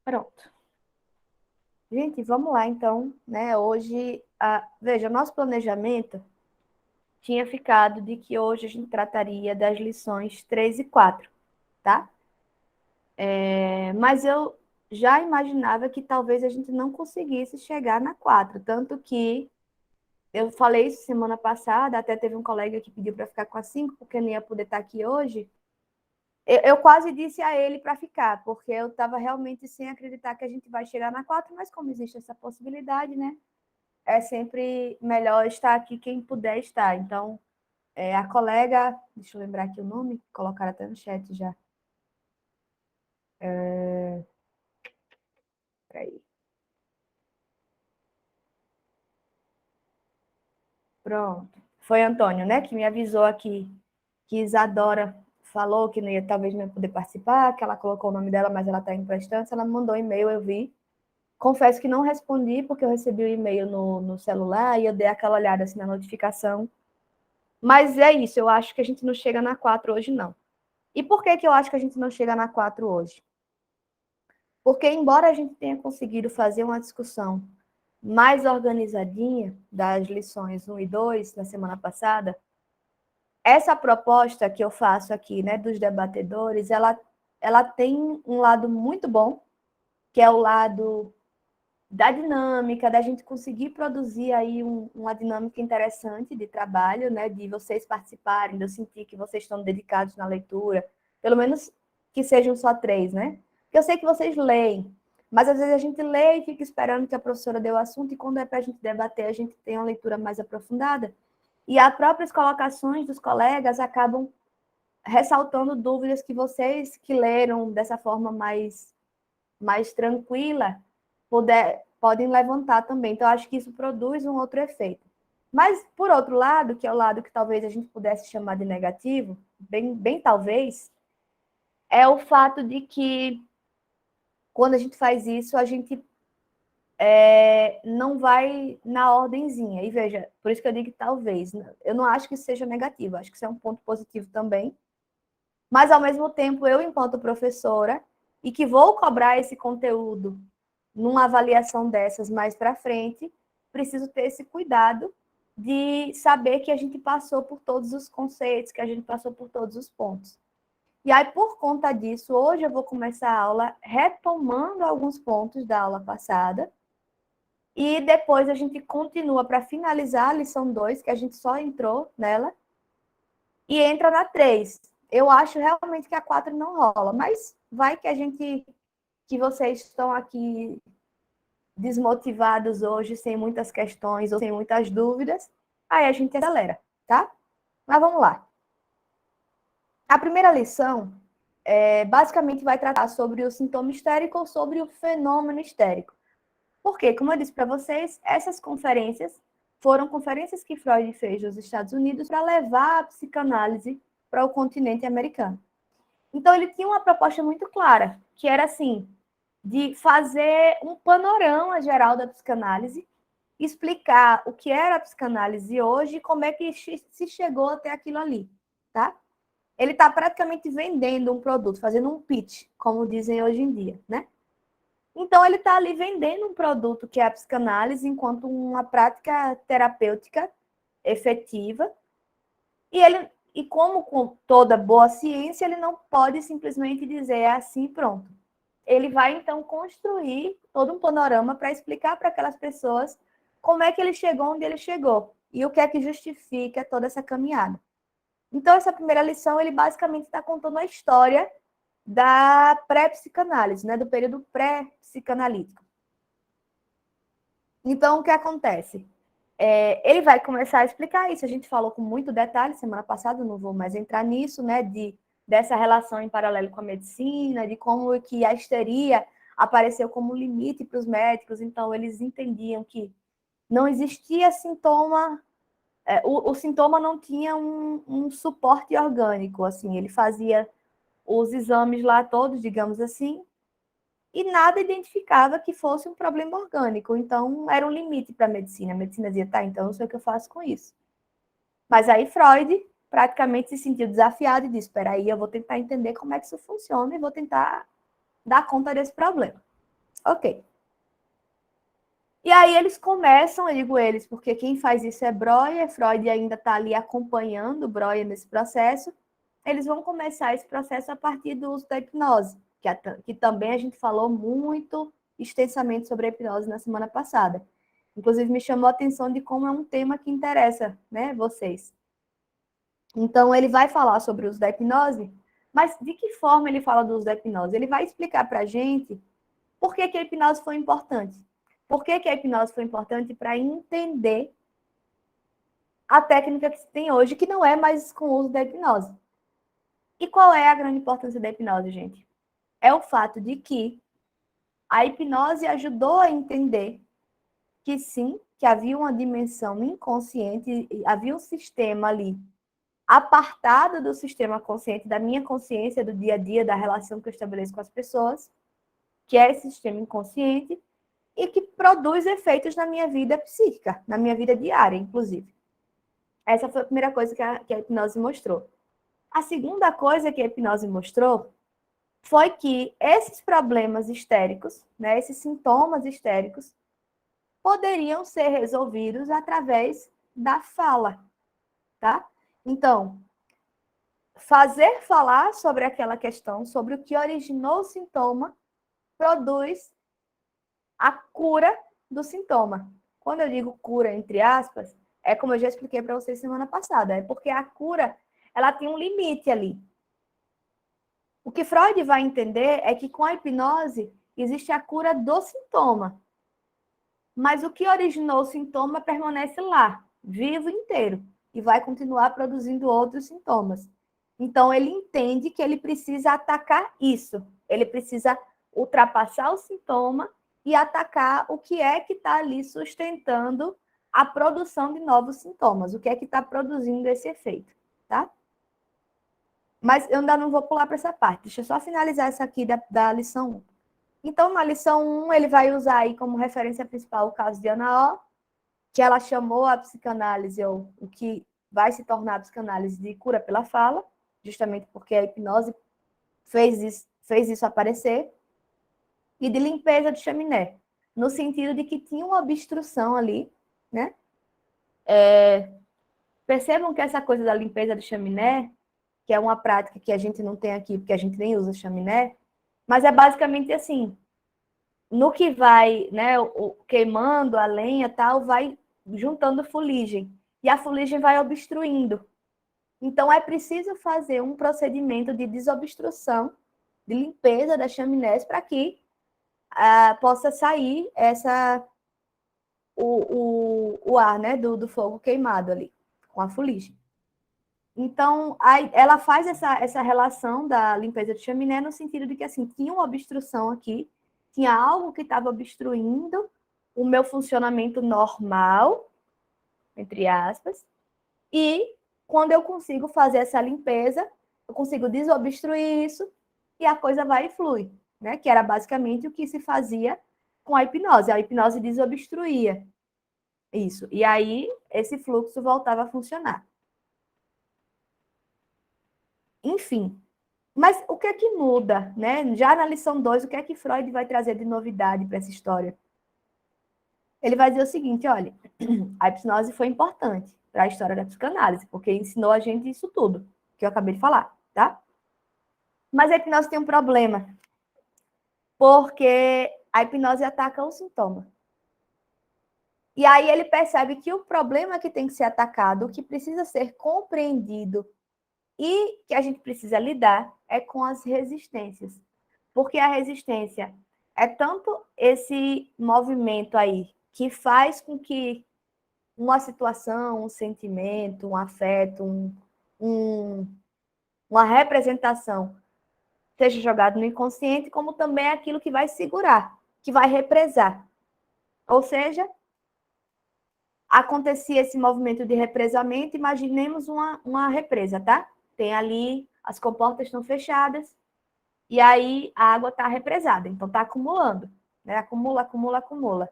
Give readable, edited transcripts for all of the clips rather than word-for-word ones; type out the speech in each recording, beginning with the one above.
Pronto. Gente, vamos lá então, né? Hoje, veja, nosso planejamento tinha ficado de que hoje a gente trataria das lições 3 e 4, tá? Mas eu já imaginava que talvez a gente não conseguisse chegar na 4, tanto que eu falei isso semana passada, até teve um colega que pediu para ficar com a 5, porque não ia poder estar aqui hoje. Eu quase disse a ele para ficar, porque eu estava realmente sem acreditar que a gente vai chegar na 4, mas como existe essa possibilidade, né? É sempre melhor estar aqui quem puder estar. Então, a colega, deixa eu lembrar aqui o nome, colocaram até no chat já. Peraí. Pronto. Foi Antônio, né, que me avisou aqui que Isadora falou que não ia, talvez não ia poder participar, que ela colocou o nome dela, mas ela está em prestância. Ela me mandou um e-mail, eu vi. Confesso que não respondi, porque eu recebi o e-mail no celular e eu dei aquela olhada assim na notificação. Mas é isso, eu acho que a gente não chega na 4 hoje, não. E por que, que eu acho que a gente não chega na 4 hoje? Porque, embora a gente tenha conseguido fazer uma discussão mais organizadinha das lições 1 e 2 na semana passada, essa proposta que eu faço aqui, né, dos debatedores, ela tem um lado muito bom, que é o lado da dinâmica, da gente conseguir produzir aí uma dinâmica interessante de trabalho, né, de vocês participarem, de eu sentir que vocês estão dedicados na leitura, pelo menos que sejam só 3, né? Porque eu sei que vocês leem, mas às vezes a gente lê e fica esperando que a professora dê o assunto, e quando é para a gente debater, a gente tem uma leitura mais aprofundada. E as próprias colocações dos colegas acabam ressaltando dúvidas que vocês que leram dessa forma mais tranquila podem levantar também. Então, acho que isso produz um outro efeito. Mas, por outro lado, que é o lado que talvez a gente pudesse chamar de negativo, bem talvez, é o fato de que, quando a gente faz isso, a gente não vai na ordenzinha. E veja, por isso que eu digo que talvez. Eu não acho que isso seja negativo, acho que isso é um ponto positivo também. Mas, ao mesmo tempo, eu, enquanto professora, e que vou cobrar esse conteúdo numa avaliação dessas mais para frente, preciso ter esse cuidado de saber que a gente passou por todos os conceitos, que a gente passou por todos os pontos. E aí, por conta disso, hoje eu vou começar a aula retomando alguns pontos da aula passada, e depois a gente continua para finalizar a lição 2, que a gente só entrou nela, e entra na 3. Eu acho realmente que a 4 não rola, mas vai que vocês estão aqui desmotivados hoje, sem muitas questões ou sem muitas dúvidas, aí a gente acelera, tá? Mas vamos lá. A primeira lição basicamente vai tratar sobre o sintoma histérico ou sobre o fenômeno histérico. Porque, como eu disse para vocês, essas conferências foram conferências que Freud fez nos Estados Unidos para levar a psicanálise para o continente americano. Então, ele tinha uma proposta muito clara, que era assim, de fazer um panorama geral da psicanálise, explicar o que era a psicanálise hoje e como é que se chegou até aquilo ali, tá? Ele está praticamente vendendo um produto, fazendo um pitch, como dizem hoje em dia, né? Então, ele está ali vendendo um produto que é a psicanálise enquanto uma prática terapêutica efetiva, e como com toda boa ciência, ele não pode simplesmente dizer é assim, pronto. Ele vai, então, construir todo um panorama para explicar para aquelas pessoas como é que ele chegou onde ele chegou e o que é que justifica toda essa caminhada. Então, essa primeira lição, ele basicamente está contando a história da pré-psicanálise, né, do período pré-psicanalítico. Então, o que acontece? Ele vai começar a explicar isso. A gente falou com muito detalhe semana passada, não vou mais entrar nisso, né? Dessa relação em paralelo com a medicina, de como que a histeria apareceu como limite para os médicos. Então, eles entendiam que não existia sintoma, o sintoma não tinha um suporte orgânico, assim. Ele fazia os exames lá todos, digamos assim, e nada identificava que fosse um problema orgânico. Então, era um limite para a medicina. A medicina dizia, tá, então não sei o que eu faço com isso. Mas aí Freud praticamente se sentiu desafiado e disse, espera aí, eu vou tentar entender como é que isso funciona e vou tentar dar conta desse problema. Ok. E aí eles começam, eu digo eles, porque quem faz isso é Breuer, Freud ainda está ali acompanhando Breuer nesse processo. Eles vão começar esse processo a partir do uso da hipnose, que também a gente falou muito extensamente sobre a hipnose na semana passada. Inclusive, me chamou a atenção de como é um tema que interessa, né, vocês. Então, ele vai falar sobre o uso da hipnose, mas de que forma ele fala do uso da hipnose? Ele vai explicar para a gente por que, que a hipnose foi importante. Por que, que a hipnose foi importante para entender a técnica que se tem hoje, que não é mais com o uso da hipnose. E qual é a grande importância da hipnose, gente? É o fato de que a hipnose ajudou a entender que sim, que havia uma dimensão inconsciente, havia um sistema ali apartado do sistema consciente, da minha consciência, do dia a dia, da relação que eu estabeleço com as pessoas, que é esse sistema inconsciente, e que produz efeitos na minha vida psíquica, na minha vida diária, inclusive. Essa foi a primeira coisa que a hipnose mostrou. A segunda coisa que a hipnose mostrou foi que esses problemas histéricos, né, esses sintomas histéricos, poderiam ser resolvidos através da fala, tá? Então, fazer falar sobre aquela questão, sobre o que originou o sintoma, produz a cura do sintoma. Quando eu digo cura, entre aspas, é como eu já expliquei para vocês semana passada, é porque a cura, ela tem um limite ali. O que Freud vai entender é que com a hipnose existe a cura do sintoma, mas o que originou o sintoma permanece lá, vivo inteiro, e vai continuar produzindo outros sintomas. Então, ele entende que ele precisa atacar isso, ele precisa ultrapassar o sintoma e atacar o que é que está ali sustentando a produção de novos sintomas, o que é que está produzindo esse efeito, tá? Mas eu ainda não vou pular para essa parte, deixa eu só finalizar essa aqui da lição 1. Então, na lição 1, ele vai usar aí como referência principal o caso de Ana O, que ela chamou a psicanálise, ou o que vai se tornar a psicanálise, de cura pela fala, justamente porque a hipnose fez isso aparecer, e de limpeza de chaminé, no sentido de que tinha uma obstrução ali, né? Percebam que essa coisa da limpeza de chaminé, que é uma prática que a gente não tem aqui, porque a gente nem usa chaminé, mas é basicamente assim, no que vai, né, queimando a lenha tal, vai juntando fuligem, e a fuligem vai obstruindo. Então, é preciso fazer um procedimento de desobstrução, de limpeza das chaminés, para que possa sair o ar, né, do fogo queimado ali, com a fuligem. Então, ela faz essa relação da limpeza de chaminé no sentido de que, assim, tinha uma obstrução aqui, tinha algo que estava obstruindo o meu funcionamento normal, entre aspas, e quando eu consigo fazer essa limpeza, eu consigo desobstruir isso e a coisa vai e flui, né? Que era basicamente o que se fazia com a hipnose. A hipnose desobstruía isso. E aí, esse fluxo voltava a funcionar. Enfim, mas o que é que muda, né? Já na lição 2, o que é que Freud vai trazer de novidade para essa história? Ele vai dizer o seguinte, olha, a hipnose foi importante para a história da psicanálise, porque ensinou a gente isso tudo que eu acabei de falar, tá? Mas a hipnose tem um problema, porque a hipnose ataca o sintoma. E aí ele percebe que o problema que tem que ser atacado, o que precisa ser compreendido e que a gente precisa lidar é com as resistências. Porque a resistência é tanto esse movimento aí que faz com que uma situação, um sentimento, um afeto, uma representação seja jogado no inconsciente, como também é aquilo que vai segurar, que vai represar. Ou seja, acontecia esse movimento de represamento, imaginemos uma represa, tá? Tem ali, as comportas estão fechadas, e aí a água está represada, então está acumulando, né? Acumula, acumula, acumula.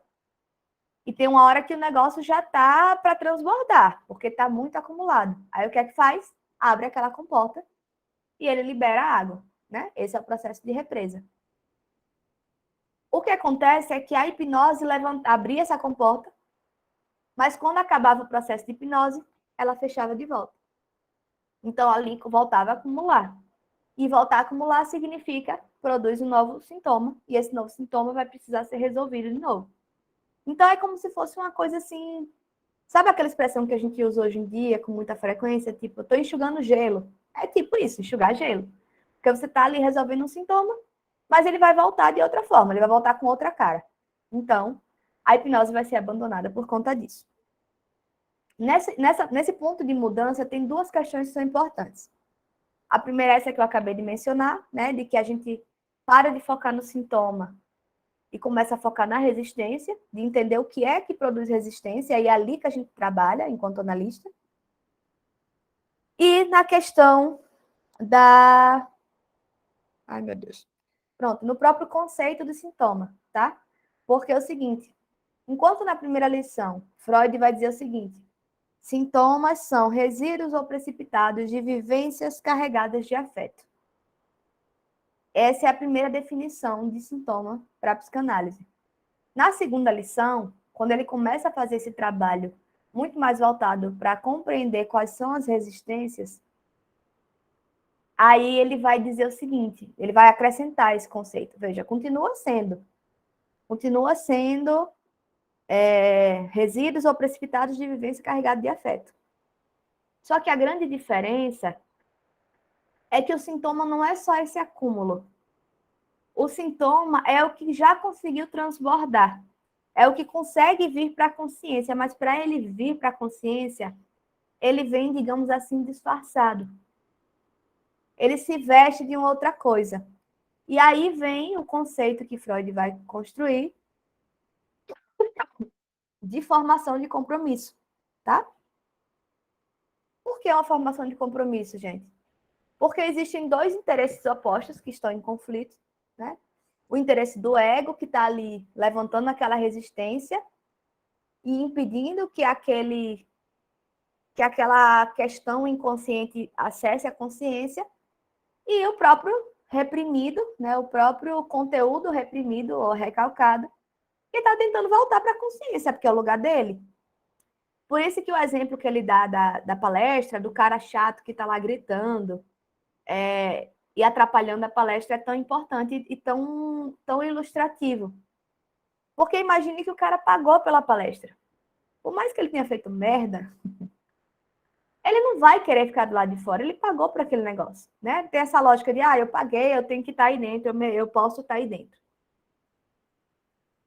E tem uma hora que o negócio já está para transbordar, porque está muito acumulado. Aí o que é que faz? Abre aquela comporta e ele libera a água, né? Esse é o processo de represa. O que acontece é que a hipnose abria essa comporta, mas quando acabava o processo de hipnose, ela fechava de volta. Então, ali voltava a acumular. E voltar a acumular significa produz um novo sintoma, e esse novo sintoma vai precisar ser resolvido de novo. Então, é como se fosse uma coisa assim... Sabe aquela expressão que a gente usa hoje em dia com muita frequência? Tipo, eu estou enxugando gelo. É tipo isso, enxugar gelo. Porque você está ali resolvendo um sintoma, mas ele vai voltar de outra forma, ele vai voltar com outra cara. Então, a hipnose vai ser abandonada por conta disso. Nesse ponto de mudança, tem duas questões que são importantes. A primeira é essa que eu acabei de mencionar, né? De que a gente para de focar no sintoma e começa a focar na resistência, de entender o que é que produz resistência, e é ali que a gente trabalha enquanto analista. E na questão da... Ai, meu Deus. Pronto, no próprio conceito do sintoma, tá? Porque é o seguinte, enquanto na primeira lição, Freud vai dizer o seguinte, sintomas são resíduos ou precipitados de vivências carregadas de afeto. Essa é a primeira definição de sintoma para a psicanálise. Na segunda lição, quando ele começa a fazer esse trabalho muito mais voltado para compreender quais são as resistências, aí ele vai dizer o seguinte, ele vai acrescentar esse conceito. Veja, continua sendo resíduos ou precipitados de vivência carregada de afeto. Só que a grande diferença é que o sintoma não é só esse acúmulo. O sintoma é o que já conseguiu transbordar. É o que consegue vir para a consciência, mas para ele vir para a consciência, ele vem, digamos assim, disfarçado. Ele se veste de uma outra coisa. E aí vem o conceito que Freud vai construir de formação de compromisso, tá? Por que uma formação de compromisso, gente? Porque existem dois interesses opostos que estão em conflito, né? O interesse do ego, que está ali levantando aquela resistência e impedindo que aquela questão inconsciente acesse a consciência, e o próprio reprimido, né? O próprio conteúdo reprimido ou recalcado, que está tentando voltar para a consciência, porque é o lugar dele. Por isso que o exemplo que ele dá da palestra, do cara chato que está lá gritando e atrapalhando a palestra, é tão importante e tão ilustrativo. Porque imagine que o cara pagou pela palestra. Por mais que ele tenha feito merda, ele não vai querer ficar do lado de fora, ele pagou por aquele negócio, né? Tem essa lógica de, eu paguei, eu tenho que estar aí dentro, eu posso estar aí dentro.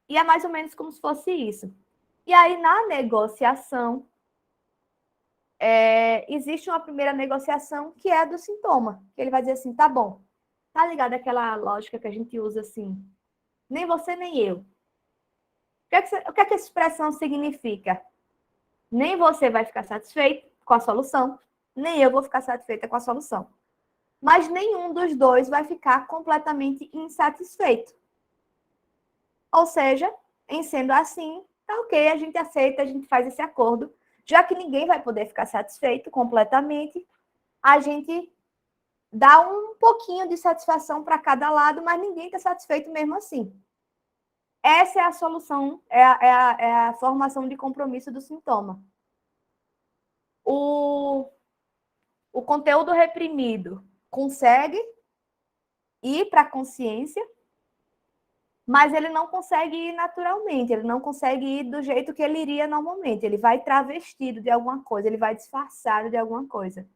E é mais ou menos como se fosse isso. E aí, na negociação, existe uma primeira negociação que é a do sintoma. Que ele vai dizer assim, tá bom, tá ligado aquela lógica que a gente usa assim, nem você nem eu. O que é que essa expressão significa? Nem você vai ficar satisfeito com a solução, nem eu vou ficar satisfeita com a solução. Mas nenhum dos dois vai ficar completamente insatisfeito. Ou seja, em sendo assim, tá ok, a gente aceita, a gente faz esse acordo. Já que ninguém vai poder ficar satisfeito completamente, a gente dá um pouquinho de satisfação para cada lado, mas ninguém está satisfeito mesmo assim. Essa é a solução, é a formação de compromisso do sintoma. O conteúdo reprimido consegue ir para a consciência, mas ele não consegue ir naturalmente, ele não consegue ir do jeito que ele iria normalmente. Ele vai travestido de alguma coisa, ele vai disfarçado de alguma coisa.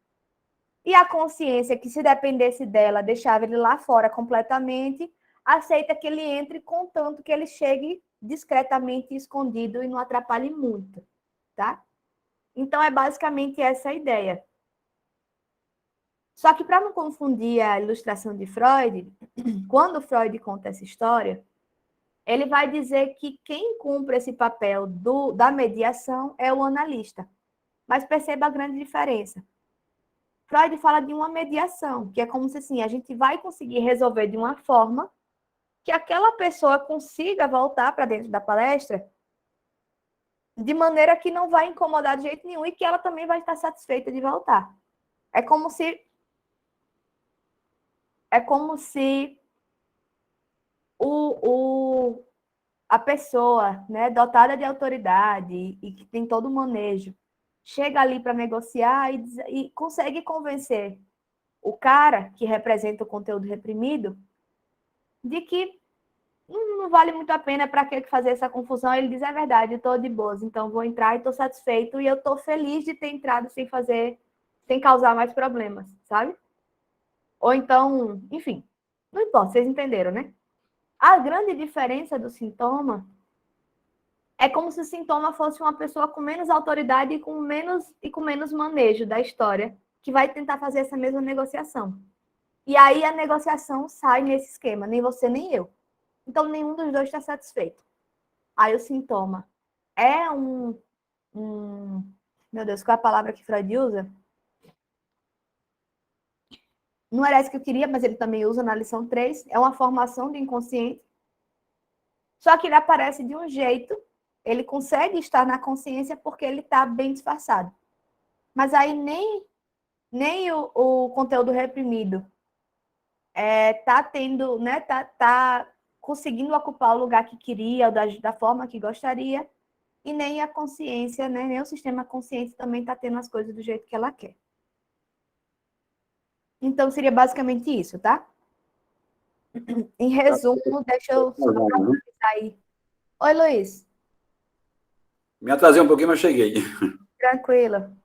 E a consciência, que se dependesse dela, deixava ele lá fora completamente, aceita que ele entre, contanto que ele chegue discretamente escondido e não atrapalhe muito, tá? Então, é basicamente essa a ideia. Só que, para não confundir a ilustração de Freud, quando Freud conta essa história, ele vai dizer que quem cumpre esse papel da mediação é o analista. Mas perceba a grande diferença. Freud fala de uma mediação, que é como se assim, a gente vai conseguir resolver de uma forma que aquela pessoa consiga voltar para dentro da palestra de maneira que não vai incomodar de jeito nenhum e que ela também vai estar satisfeita de voltar. É como se a pessoa, né, dotada de autoridade e que tem todo o manejo, chega ali para negociar e consegue convencer o cara que representa o conteúdo reprimido de que não vale muito a pena, para que fazer essa confusão. Ele diz, é verdade, estou de boas, então vou entrar e estou satisfeito e eu estou feliz de ter entrado sem causar mais problemas, sabe? Ou então, enfim, não importa, vocês entenderam, né? A grande diferença do sintoma é como se o sintoma fosse uma pessoa com menos autoridade e com menos manejo da história, que vai tentar fazer essa mesma negociação. E aí a negociação sai nesse esquema, nem você nem eu. Então nenhum dos dois está satisfeito. Aí o sintoma é meu Deus, qual é a palavra que Freud usa? Não era essa que eu queria, mas ele também usa na lição 3. É uma formação do inconsciente. Só que ele aparece de um jeito, ele consegue estar na consciência porque ele está bem disfarçado. Mas aí nem o conteúdo reprimido tá tendo, né, tá conseguindo ocupar o lugar que queria, da forma que gostaria, e nem a consciência, né, nem o sistema consciente também está tendo as coisas do jeito que ela quer. Então, seria basicamente isso, tá? Em resumo, deixa eu só finalizar aí. Oi, Luiz. Me atrasei um pouquinho, mas cheguei. Tranquilo.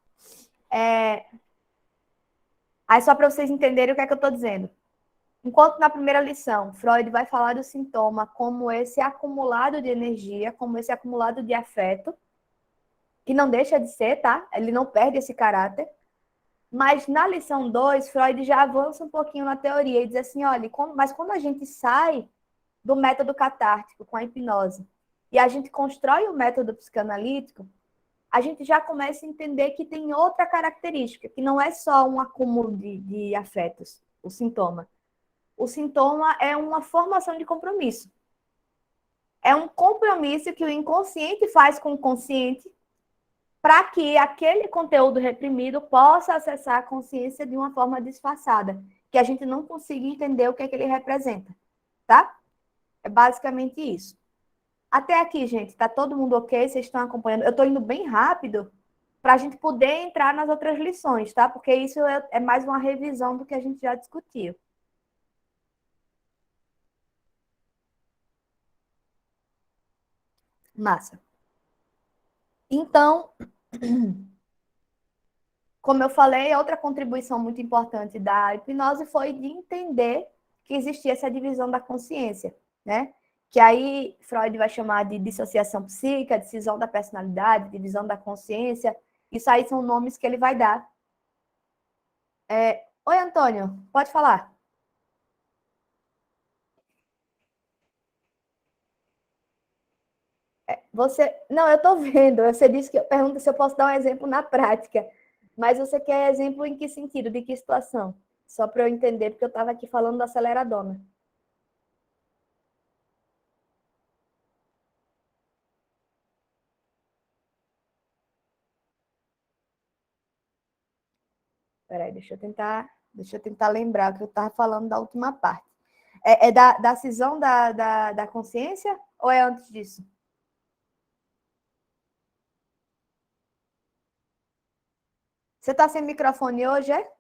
Aí, só para vocês entenderem o que é que eu estou dizendo. Enquanto na primeira lição, Freud vai falar do sintoma como esse acumulado de energia, como esse acumulado de afeto, que não deixa de ser, tá? Ele não perde esse caráter. Mas na lição 2, Freud já avança um pouquinho na teoria e diz assim, olha, mas quando a gente sai do método catártico com a hipnose e a gente constrói o método psicanalítico, a gente já começa a entender que tem outra característica, que não é só um acúmulo de afetos, o sintoma. O sintoma é uma formação de compromisso. É um compromisso que o inconsciente faz com o consciente para que aquele conteúdo reprimido possa acessar a consciência de uma forma disfarçada, que a gente não consiga entender o que é que ele representa, tá? É basicamente isso. Até aqui, gente, tá todo mundo ok? Vocês estão acompanhando? Eu estou indo bem rápido para a gente poder entrar nas outras lições, tá? Porque isso é mais uma revisão do que a gente já discutiu. Massa. Então, como eu falei, outra contribuição muito importante da hipnose foi de entender que existia essa divisão da consciência, né? Que aí Freud vai chamar de dissociação psíquica, divisão da personalidade, divisão da consciência. Isso aí são nomes que ele vai dar. Oi, Antônio, pode falar. Não, eu estou vendo. Você disse que pergunta se eu posso dar um exemplo na prática. Mas você quer exemplo em que sentido? De que situação? Só para eu entender, porque eu estava aqui falando da aceleradona. Peraí, deixa eu tentar lembrar o que eu estava falando da última parte. É da cisão da consciência ou é antes disso? Você está sem microfone hoje, é?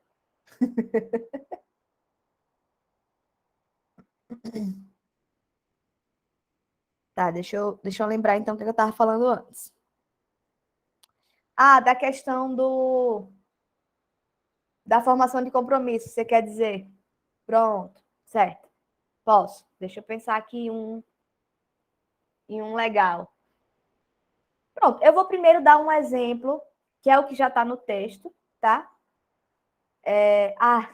Tá, deixa eu lembrar então o que eu estava falando antes. Ah, da questão da formação de compromisso, você quer dizer? Pronto, certo. Posso. Deixa eu pensar aqui em um legal. Pronto, eu vou primeiro dar um exemplo, que é o que já está no texto, tá?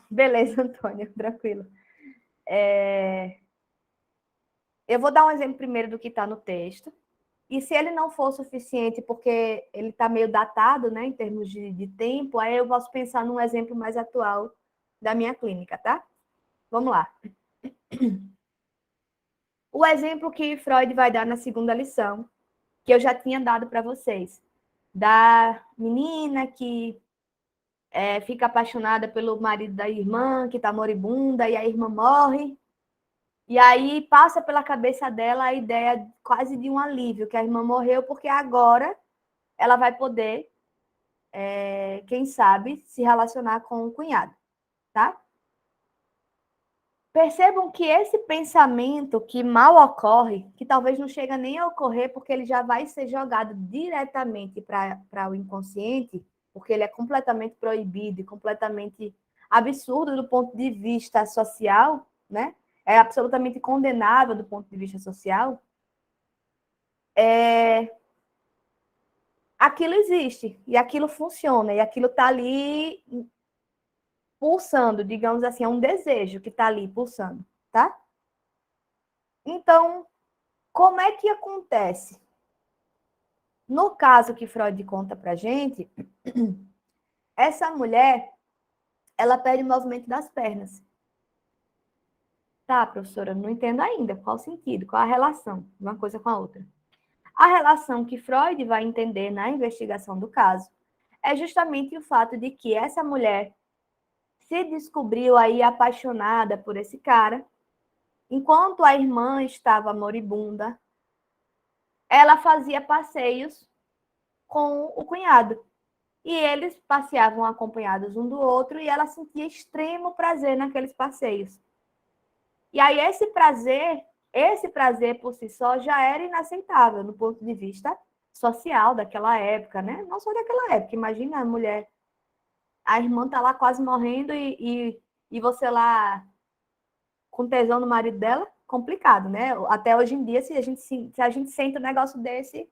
Beleza, Antônio, tranquilo. Eu vou dar um exemplo primeiro do que está no texto. E se ele não for suficiente, porque ele está meio datado, né, em termos de tempo, aí eu posso pensar num exemplo mais atual da minha clínica, tá? Vamos lá. O exemplo que Freud vai dar na segunda lição, que eu já tinha dado para vocês, da menina que fica apaixonada pelo marido da irmã, que está moribunda, e a irmã morre, E aí passa pela cabeça dela a ideia quase de um alívio, que a irmã morreu, porque agora ela vai poder, quem sabe, se relacionar com o cunhado, tá? Percebam que esse pensamento que mal ocorre, que talvez não chega nem a ocorrer, porque ele já vai ser jogado diretamente para o inconsciente, porque ele é completamente proibido e completamente absurdo do ponto de vista social, né? É absolutamente condenável do ponto de vista social. Aquilo existe, e aquilo funciona, e aquilo está ali pulsando, digamos assim, é um desejo que está ali pulsando, tá? Então, como é que acontece? No caso que Freud conta pra gente, essa mulher, ela perde o movimento das pernas. Tá, professora, não entendo ainda qual o sentido, qual a relação de uma coisa com a outra. A relação que Freud vai entender na investigação do caso é justamente o fato de que essa mulher se descobriu aí apaixonada por esse cara, enquanto a irmã estava moribunda, ela fazia passeios com o cunhado. E eles passeavam acompanhados um do outro e ela sentia extremo prazer naqueles passeios. E aí esse prazer por si só já era inaceitável no ponto de vista social daquela época, né? Não só daquela época, imagina a mulher, a irmã tá lá quase morrendo e você lá com tesão no marido dela, complicado, né? Até hoje em dia, se a gente sente um negócio desse,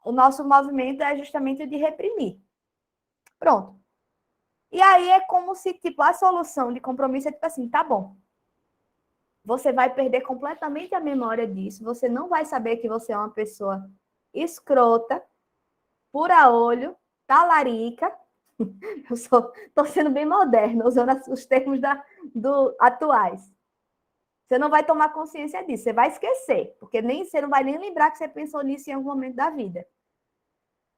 o nosso movimento é justamente o de reprimir. Pronto. E aí é como se, tipo, a solução de compromisso é tipo assim, tá bom. Você vai perder completamente a memória disso, você não vai saber que você é uma pessoa escrota, fura-olho, talarica. Tô sendo bem moderna, usando os termos atuais. Você não vai tomar consciência disso, você vai esquecer, porque você não vai nem lembrar que você pensou nisso em algum momento da vida.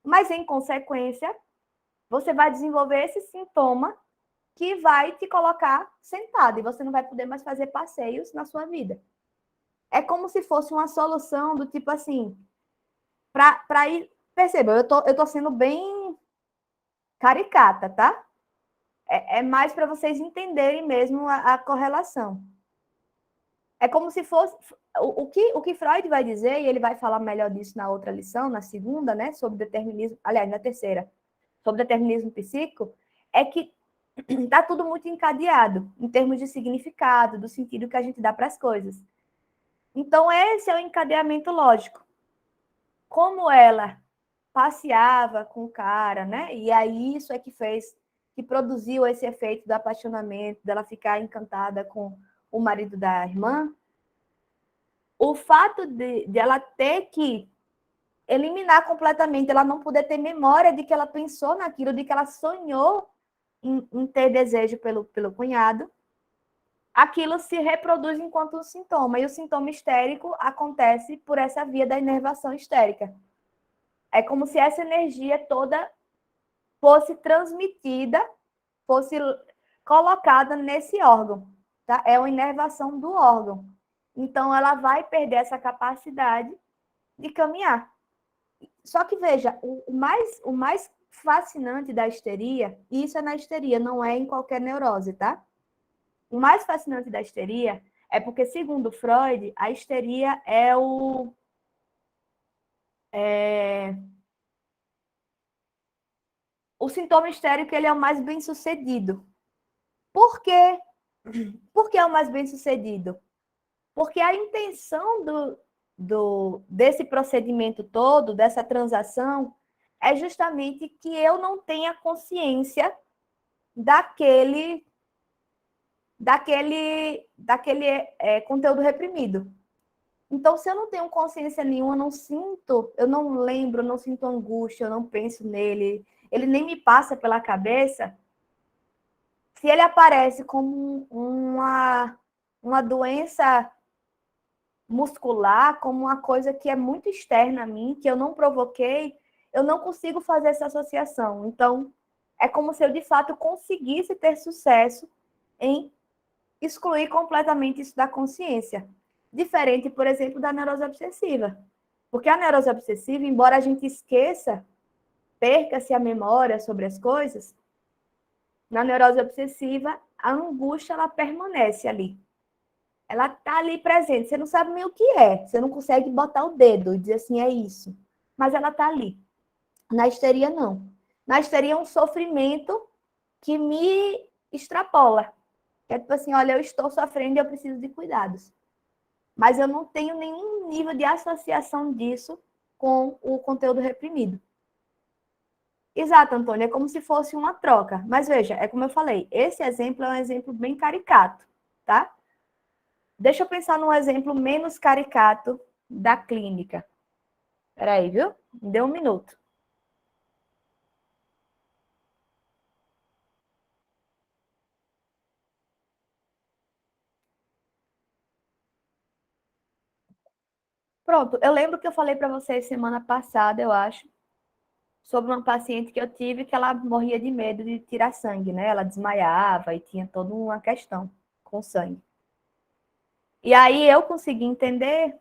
Mas, em consequência, você vai desenvolver esse sintoma que vai te colocar sentado e você não vai poder mais fazer passeios na sua vida. É como se fosse uma solução do tipo assim, para ir. Perceba, eu tô sendo bem caricata, tá? É mais para vocês entenderem mesmo a correlação. É como se fosse. O que Freud vai dizer, e ele vai falar melhor disso na outra lição, na segunda, né? Sobre determinismo, aliás, na terceira, sobre determinismo psíquico, é que está tudo muito encadeado em termos de significado, do sentido que a gente dá para as coisas. Então, esse é o encadeamento lógico. Como ela passeava com o cara, né? E aí isso é que fez, que produziu esse efeito do apaixonamento, dela ficar encantada com o marido da irmã. O fato de ela ter que eliminar completamente, ela não poder ter memória de que ela pensou naquilo, de que ela sonhou em ter desejo pelo cunhado, aquilo se reproduz enquanto um sintoma. E o sintoma histérico acontece por essa via da inervação histérica. É como se essa energia toda fosse transmitida, fosse colocada nesse órgão. Tá? É uma inervação do órgão. Então, ela vai perder essa capacidade de caminhar. Só que, veja, o mais fascinante da histeria, e isso é na histeria, não é em qualquer neurose, tá? O mais fascinante da histeria é porque, segundo Freud, a histeria é o sintoma histérico, ele é o mais bem-sucedido. Por quê? Por que é o mais bem-sucedido? Porque a intenção desse procedimento todo, dessa transação, é justamente que eu não tenha consciência daquele conteúdo reprimido. Então, se eu não tenho consciência nenhuma, eu não sinto, eu não lembro, eu não sinto angústia, eu não penso nele, ele nem me passa pela cabeça, se ele aparece como uma doença muscular, como uma coisa que é muito externa a mim, que eu não provoquei, eu não consigo fazer essa associação. Então, é como se eu, de fato, conseguisse ter sucesso em excluir completamente isso da consciência. Diferente, por exemplo, da neurose obsessiva. Porque a neurose obsessiva, embora a gente esqueça, perca-se a memória sobre as coisas, na neurose obsessiva, a angústia ela permanece ali. Ela está ali presente. Você não sabe nem o que é. Você não consegue botar o dedo e dizer assim, é isso. Mas ela está ali. Na histeria, não. Na histeria é um sofrimento que me extrapola. É tipo assim, olha, eu estou sofrendo e eu preciso de cuidados. Mas eu não tenho nenhum nível de associação disso com o conteúdo reprimido. Exato, Antônio, é como se fosse uma troca. Mas veja, é como eu falei, esse exemplo é um exemplo bem caricato, tá? Deixa eu pensar num exemplo menos caricato da clínica. Peraí, viu? Me dê um minuto. Pronto, eu lembro que eu falei para vocês semana passada, eu acho, sobre uma paciente que eu tive que ela morria de medo de tirar sangue, né? Ela desmaiava e tinha toda uma questão com sangue. E aí eu consegui entender,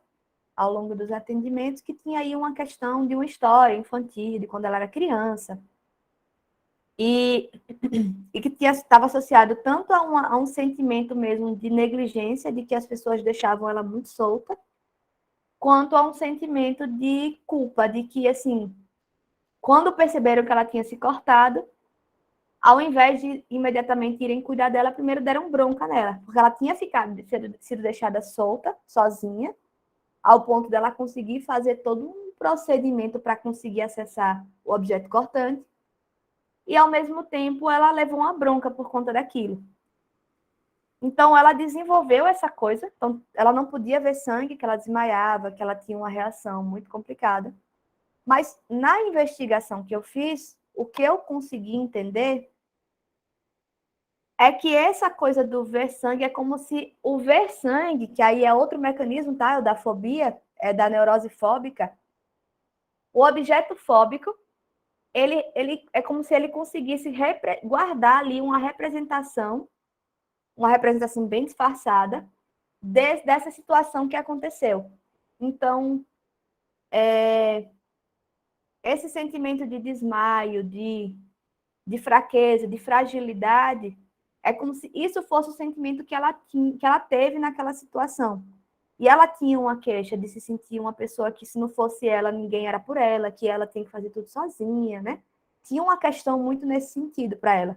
ao longo dos atendimentos, que tinha aí uma questão de uma história infantil, de quando ela era criança. E que estava associado tanto a um sentimento mesmo de negligência, de que as pessoas deixavam ela muito solta, quanto a um sentimento de culpa, de que, assim, quando perceberam que ela tinha se cortado, ao invés de imediatamente irem cuidar dela, primeiro deram bronca nela, porque ela tinha sido deixada solta, sozinha, ao ponto dela conseguir fazer todo um procedimento para conseguir acessar o objeto cortante, e ao mesmo tempo ela levou uma bronca por conta daquilo. Então ela desenvolveu essa coisa, então ela não podia ver sangue, que ela desmaiava, que ela tinha uma reação muito complicada. Mas na investigação que eu fiz, o que eu consegui entender é que essa coisa do ver sangue é como se o ver sangue, que aí é outro mecanismo, tá? É o da fobia, é da neurose fóbica. O objeto fóbico, ele é como se ele conseguisse guardar ali uma representação bem disfarçada dessa situação que aconteceu. Então, esse sentimento de desmaio, de fraqueza, de fragilidade, é como se isso fosse o sentimento que ela teve naquela situação. E ela tinha uma queixa de se sentir uma pessoa que, se não fosse ela, ninguém era por ela, que ela tem que fazer tudo sozinha, né? Tinha uma questão muito nesse sentido para ela,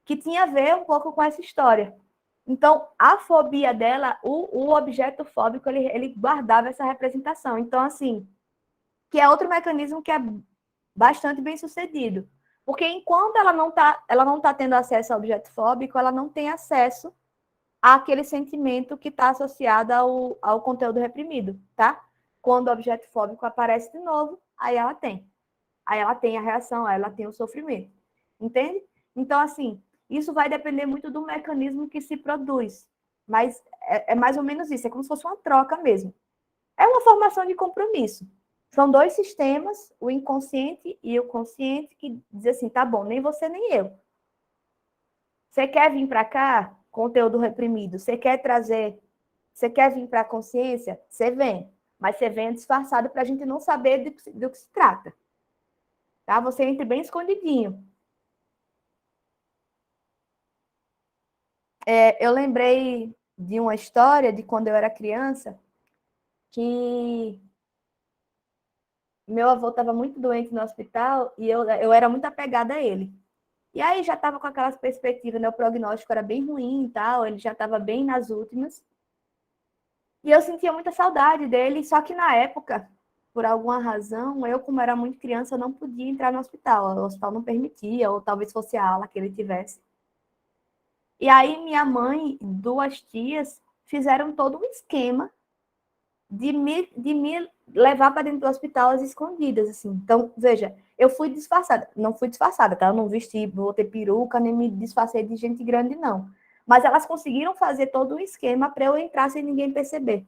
que tinha a ver um pouco com essa história. Então, a fobia dela, o objeto fóbico, ele guardava essa representação. Então, assim, que é outro mecanismo que é bastante bem sucedido. Porque enquanto ela não tá tendo acesso ao objeto fóbico, ela não tem acesso àquele sentimento que está associado ao conteúdo reprimido, tá? Quando o objeto fóbico aparece de novo, aí ela tem. Aí ela tem a reação, aí ela tem o sofrimento. Entende? Então, assim, isso vai depender muito do mecanismo que se produz. Mas é mais ou menos isso, é como se fosse uma troca mesmo. É uma formação de compromisso. São dois sistemas, o inconsciente e o consciente, que dizem assim, tá bom, nem você nem eu. Você quer vir para cá? Conteúdo reprimido. Você quer vir para a consciência? Você vem. Mas você vem disfarçado para a gente não saber do que se trata. Tá? Você entra bem escondidinho. Eu lembrei de uma história de quando eu era criança, que meu avô estava muito doente no hospital e eu era muito apegada a ele. E aí já estava com aquelas perspectivas, né? O prognóstico era bem ruim e tal, ele já estava bem nas últimas. E eu sentia muita saudade dele, só que na época, por alguma razão, eu, como era muito criança, não podia entrar no hospital. O hospital não permitia, ou talvez fosse a ala que ele tivesse. E aí minha mãe, duas tias, fizeram todo um esquema de me levar para dentro do hospital às escondidas, assim. Então, veja, eu fui disfarçada. Não fui disfarçada, tá? Eu não vesti, botei peruca, nem me disfarcei de gente grande, não. Mas elas conseguiram fazer todo um esquema para eu entrar sem ninguém perceber.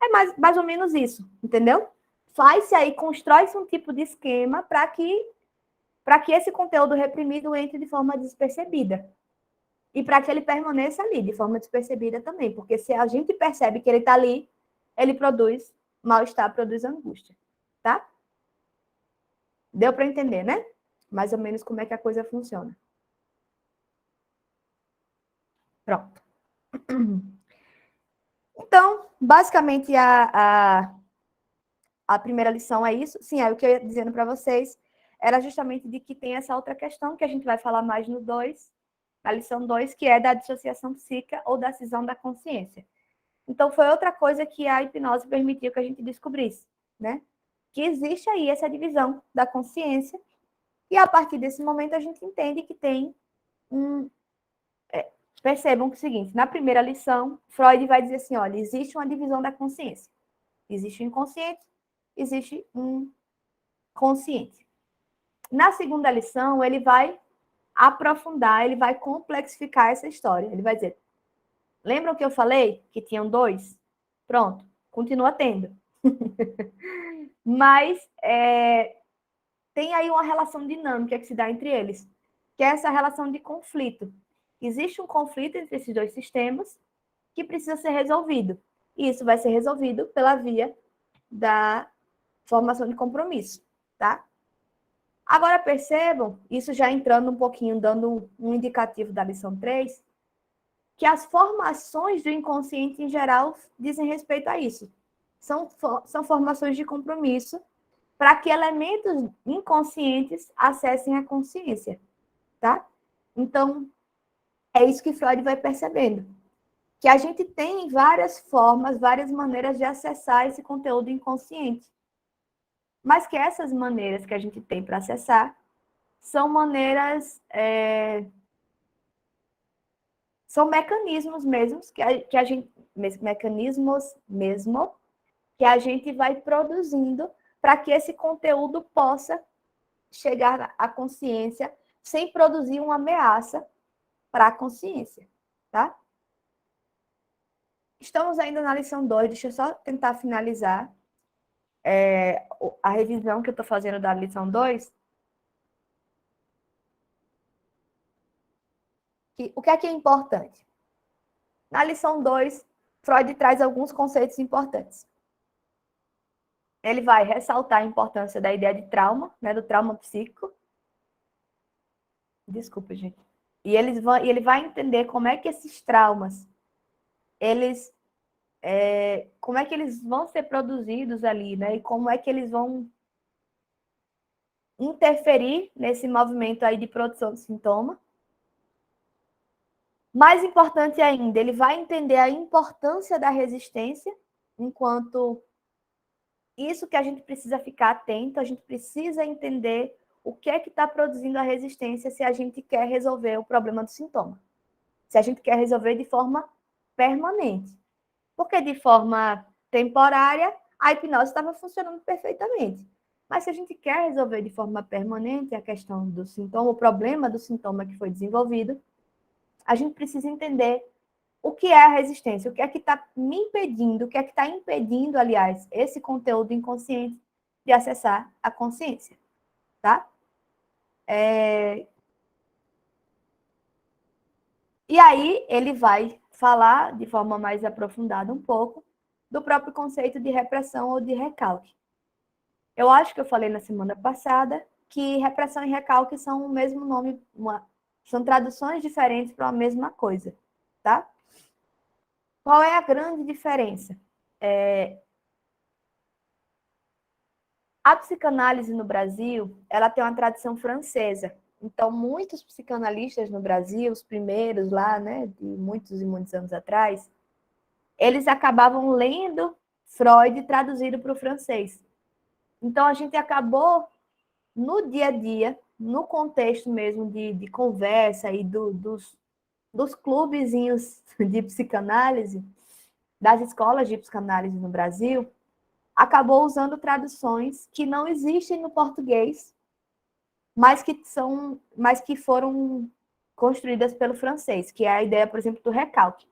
É mais ou menos isso, entendeu? Faz-se aí, constrói-se um tipo de esquema para que esse conteúdo reprimido entre de forma despercebida. E para que ele permaneça ali, de forma despercebida também. Porque se a gente percebe que ele está ali, ele produz mal-estar, produz angústia. Tá? Deu para entender, né? Mais ou menos como é que a coisa funciona. Pronto. Então, basicamente, a primeira lição é isso. Sim, é o que eu ia dizendo para vocês era justamente de que tem essa outra questão que a gente vai falar mais no 2, na lição 2, que é da dissociação psíquica ou da cisão da consciência. Então, foi outra coisa que a hipnose permitiu que a gente descobrisse, né? Que existe aí essa divisão da consciência e a partir desse momento a gente entende que tem um... Percebam que é o seguinte, na primeira lição, Freud vai dizer assim, olha, existe uma divisão da consciência. Existe o inconsciente, existe um consciente. Na segunda lição, ele vai aprofundar, ele vai complexificar essa história. Ele vai dizer, lembram que eu falei que tinham dois? Pronto, continua tendo. Mas tem aí uma relação dinâmica que se dá entre eles, que é essa relação de conflito. Existe um conflito entre esses dois sistemas que precisa ser resolvido. E isso vai ser resolvido pela via da formação de compromisso, tá? Agora percebam, isso já entrando um pouquinho, dando um indicativo da lição 3, que as formações do inconsciente em geral dizem respeito a isso. São formações de compromisso para que elementos inconscientes acessem a consciência, tá? Então, é isso que Freud vai percebendo. Que a gente tem várias formas, várias maneiras de acessar esse conteúdo inconsciente. Mas que essas maneiras que a gente tem para acessar são maneiras... são mecanismos mesmos que a gente... Mecanismos mesmo que a gente vai produzindo para que esse conteúdo possa chegar à consciência sem produzir uma ameaça para a consciência, tá? Estamos ainda na lição 2, deixa eu só tentar finalizar a revisão que eu estou fazendo da lição 2. O que é importante? Na lição 2, Freud traz alguns conceitos importantes. Ele vai ressaltar a importância da ideia de trauma, né, do trauma psíquico. Desculpa, gente. E ele vai entender como é que esses traumas, como é que eles vão ser produzidos ali, né? E como é que eles vão interferir nesse movimento aí de produção de sintoma. Mais importante ainda, ele vai entender a importância da resistência, enquanto isso que a gente precisa ficar atento, a gente precisa entender o que é que está produzindo a resistência se a gente quer resolver o problema do sintoma. Se a gente quer resolver de forma permanente. Porque de forma temporária, a hipnose estava funcionando perfeitamente. Mas se a gente quer resolver de forma permanente a questão do sintoma, o problema do sintoma que foi desenvolvido, a gente precisa entender o que é a resistência, o que é que está me impedindo, o que é que está impedindo, aliás, esse conteúdo inconsciente de acessar a consciência, tá? E aí ele vai falar de forma mais aprofundada um pouco do próprio conceito de repressão ou de recalque. Eu acho que eu falei na semana passada que repressão e recalque são o mesmo nome, são traduções diferentes para a mesma coisa, tá? Qual é a grande diferença? A psicanálise no Brasil, ela tem uma tradição francesa. Então, muitos psicanalistas no Brasil, os primeiros lá, né, de muitos e muitos anos atrás, eles acabavam lendo Freud traduzido para o francês. Então, a gente acabou, no dia a dia, no contexto mesmo de conversa e dos clubezinhos de psicanálise, das escolas de psicanálise no Brasil, acabou usando traduções que não existem no português, mas que foram construídas pelo francês, que é a ideia, por exemplo, do recalque.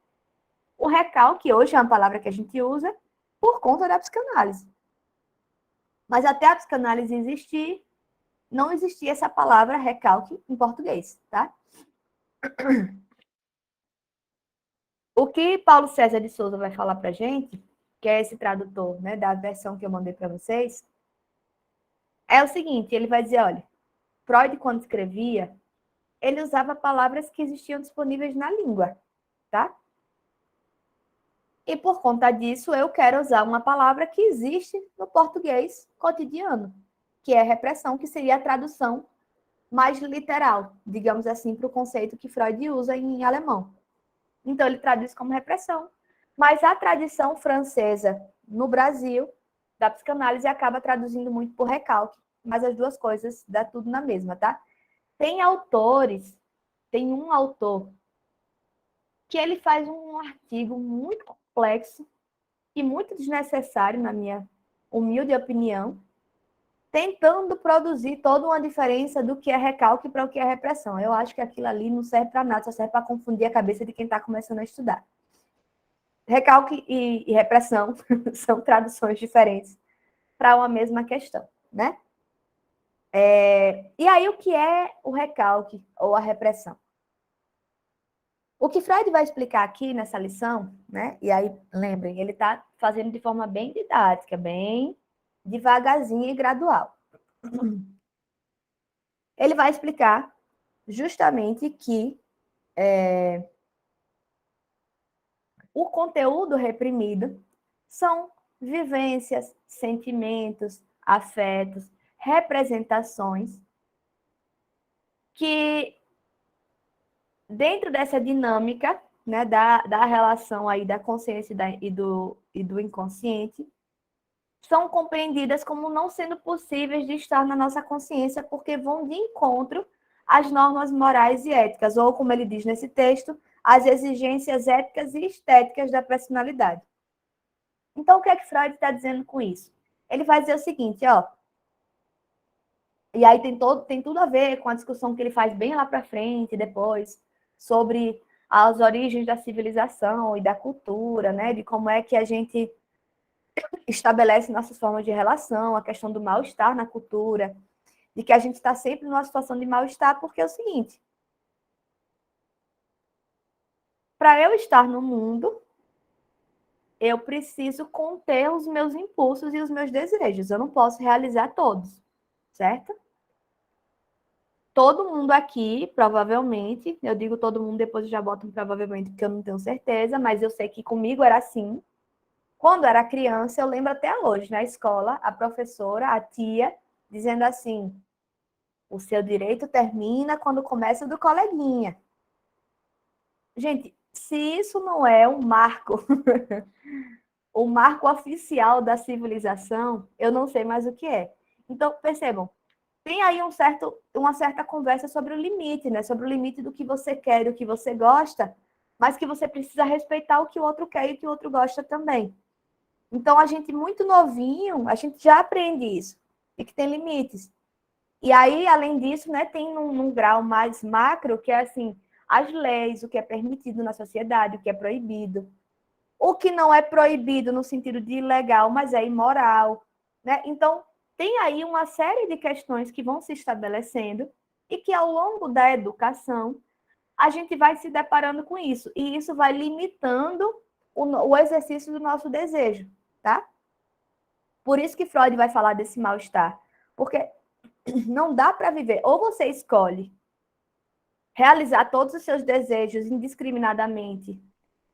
O recalque hoje é uma palavra que a gente usa por conta da psicanálise. Mas até a psicanálise existir, não existia essa palavra recalque em português, tá? O que Paulo César de Souza vai falar para a gente, que é esse tradutor, né, da versão que eu mandei para vocês, é o seguinte, ele vai dizer, olha, Freud, quando escrevia, ele usava palavras que existiam disponíveis na língua, tá? E por conta disso, eu quero usar uma palavra que existe no português cotidiano, que é repressão, que seria a tradução mais literal, digamos assim, para o conceito que Freud usa em alemão. Então, ele traduz como repressão. Mas a tradição francesa no Brasil, da psicanálise, acaba traduzindo muito por recalque. Mas as duas coisas dá tudo na mesma, tá? Tem autores, tem um autor que ele faz um artigo muito complexo e muito desnecessário, na minha humilde opinião, tentando produzir toda uma diferença do que é recalque para o que é repressão. Eu acho que aquilo ali não serve para nada, só serve para confundir a cabeça de quem está começando a estudar. Recalque e repressão são traduções diferentes para uma mesma questão, né? E aí, o que é o recalque ou a repressão? O que Freud vai explicar aqui nessa lição, né? E aí, lembrem, ele está fazendo de forma bem didática, bem devagarzinho e gradual. Ele vai explicar justamente que o conteúdo reprimido são vivências, sentimentos, afetos, representações que, dentro dessa dinâmica, né, da relação aí da consciência e do inconsciente, são compreendidas como não sendo possíveis de estar na nossa consciência, porque vão de encontro às normas morais e éticas, ou, como ele diz nesse texto, às exigências éticas e estéticas da personalidade. Então, o que é que Freud está dizendo com isso? Ele vai dizer o seguinte, ó, e aí tem tudo a ver com a discussão que ele faz bem lá para frente, depois, sobre as origens da civilização e da cultura, né? De como é que a gente estabelece nossas formas de relação, a questão do mal-estar na cultura, de que a gente está sempre numa situação de mal-estar, porque é o seguinte, para eu estar no mundo, eu preciso conter os meus impulsos e os meus desejos, eu não posso realizar todos, certo? Todo mundo aqui, provavelmente, eu digo todo mundo, depois eu já boto um provavelmente, porque eu não tenho certeza, mas eu sei que comigo era assim. Quando era criança, eu lembro até hoje, na escola, a professora, a tia, dizendo assim, o seu direito termina quando começa o do coleguinha. Gente, se isso não é um marco, o marco oficial da civilização, eu não sei mais o que é. Então, percebam, tem aí uma certa conversa sobre o limite, né? Sobre o limite do que você quer e do que você gosta, mas que você precisa respeitar o que o outro quer e o que o outro gosta também. Então, a gente muito novinho, a gente já aprende isso, e que tem limites. E aí, além disso, né, tem num grau mais macro, que é assim, as leis, o que é permitido na sociedade, o que é proibido. O que não é proibido no sentido de ilegal, mas é imoral, né? Então, tem aí uma série de questões que vão se estabelecendo e que, ao longo da educação, a gente vai se deparando com isso. E isso vai limitando o exercício do nosso desejo, tá? Por isso que Freud vai falar desse mal-estar. Porque não dá para viver. Ou você escolhe realizar todos os seus desejos indiscriminadamente,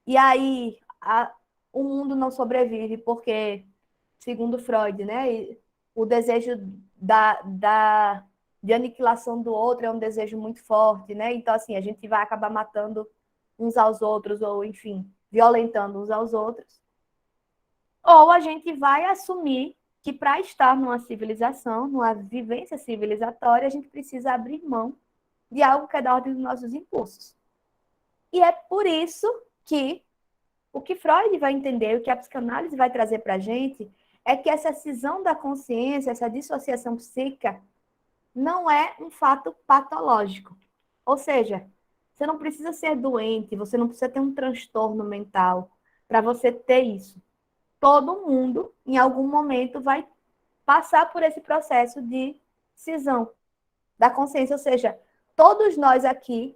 e aí o mundo não sobrevive, porque, segundo Freud, né, o desejo de aniquilação do outro é um desejo muito forte, né? Então, assim, a gente vai acabar matando uns aos outros, ou, enfim, violentando uns aos outros. Ou a gente vai assumir que, para estar numa civilização, numa vivência civilizatória, a gente precisa abrir mão de algo que é da ordem dos nossos impulsos. E é por isso que o que Freud vai entender, o que a psicanálise vai trazer para a gente, é que essa cisão da consciência, essa dissociação psíquica, não é um fato patológico. Ou seja, você não precisa ser doente, você não precisa ter um transtorno mental para você ter isso. Todo mundo, em algum momento, vai passar por esse processo de cisão da consciência. Ou seja, todos nós aqui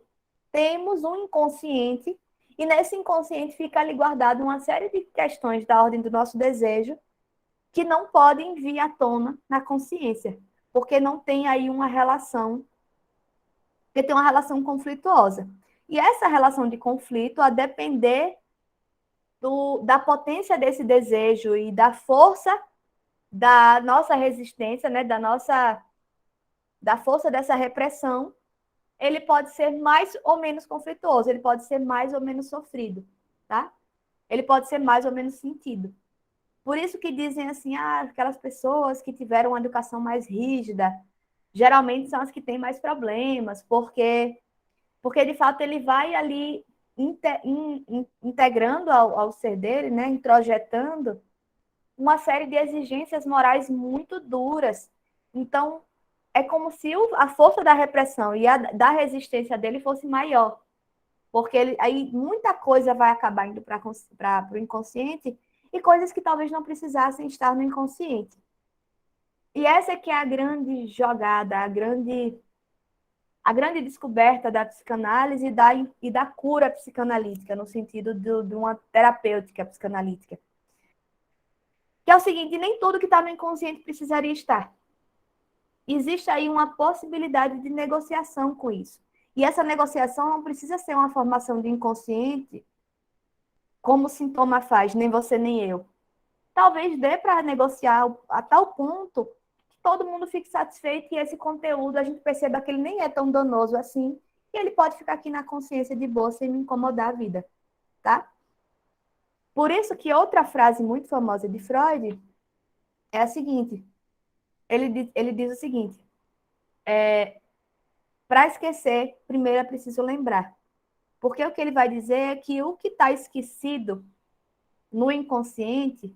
temos um inconsciente E nesse inconsciente fica ali guardado uma série de questões da ordem do nosso desejo que não podem vir à tona na consciência, porque não tem aí uma relação, porque tem uma relação conflituosa. E essa relação de conflito, a depender da potência desse desejo e da força da nossa resistência, né, da força dessa repressão, ele pode ser mais ou menos conflituoso, ele pode ser mais ou menos sofrido, tá? Ele pode ser mais ou menos sentido. Por isso que dizem assim, aquelas pessoas que tiveram uma educação mais rígida, geralmente são as que têm mais problemas, porque de fato ele vai ali integrando ao ser dele, né, introjetando uma série de exigências morais muito duras. Então, é como se a força da repressão e da resistência dele fosse maior. Porque aí muita coisa vai acabar indo para o inconsciente e coisas que talvez não precisassem estar no inconsciente. E essa que é a grande jogada, a grande descoberta da psicanálise e da cura psicanalítica, no sentido de uma terapêutica psicanalítica. Que é o seguinte, nem tudo que está no inconsciente precisaria estar. Existe aí uma possibilidade de negociação com isso. E essa negociação não precisa ser uma formação de inconsciente, como o sintoma faz, nem você nem eu. Talvez dê para negociar a tal ponto que todo mundo fique satisfeito e esse conteúdo a gente perceba que ele nem é tão danoso assim, e ele pode ficar aqui na consciência de boa sem me incomodar a vida, tá? Por isso que outra frase muito famosa de Freud é a seguinte, ele diz o seguinte, para esquecer, primeiro é preciso lembrar. Porque o que ele vai dizer é que o que está esquecido no inconsciente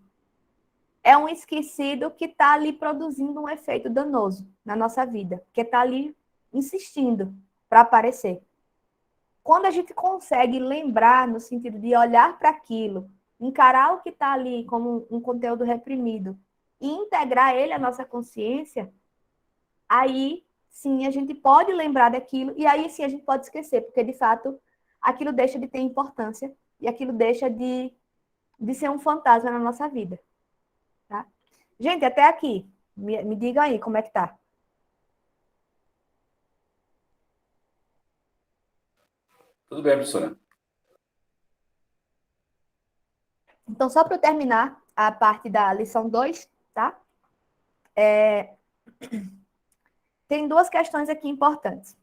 é um esquecido que está ali produzindo um efeito danoso na nossa vida, que está ali insistindo para aparecer. Quando a gente consegue lembrar, no sentido de olhar para aquilo, encarar o que está ali como um conteúdo reprimido e integrar ele à nossa consciência, aí sim a gente pode lembrar daquilo e aí sim a gente pode esquecer, porque de fato aquilo deixa de ter importância e aquilo deixa de ser um fantasma na nossa vida. Tá? Gente, até aqui, me diga aí como é que tá. Tudo bem, professora. Então, só para eu terminar a parte da lição 2, tá? Tem duas questões aqui importantes,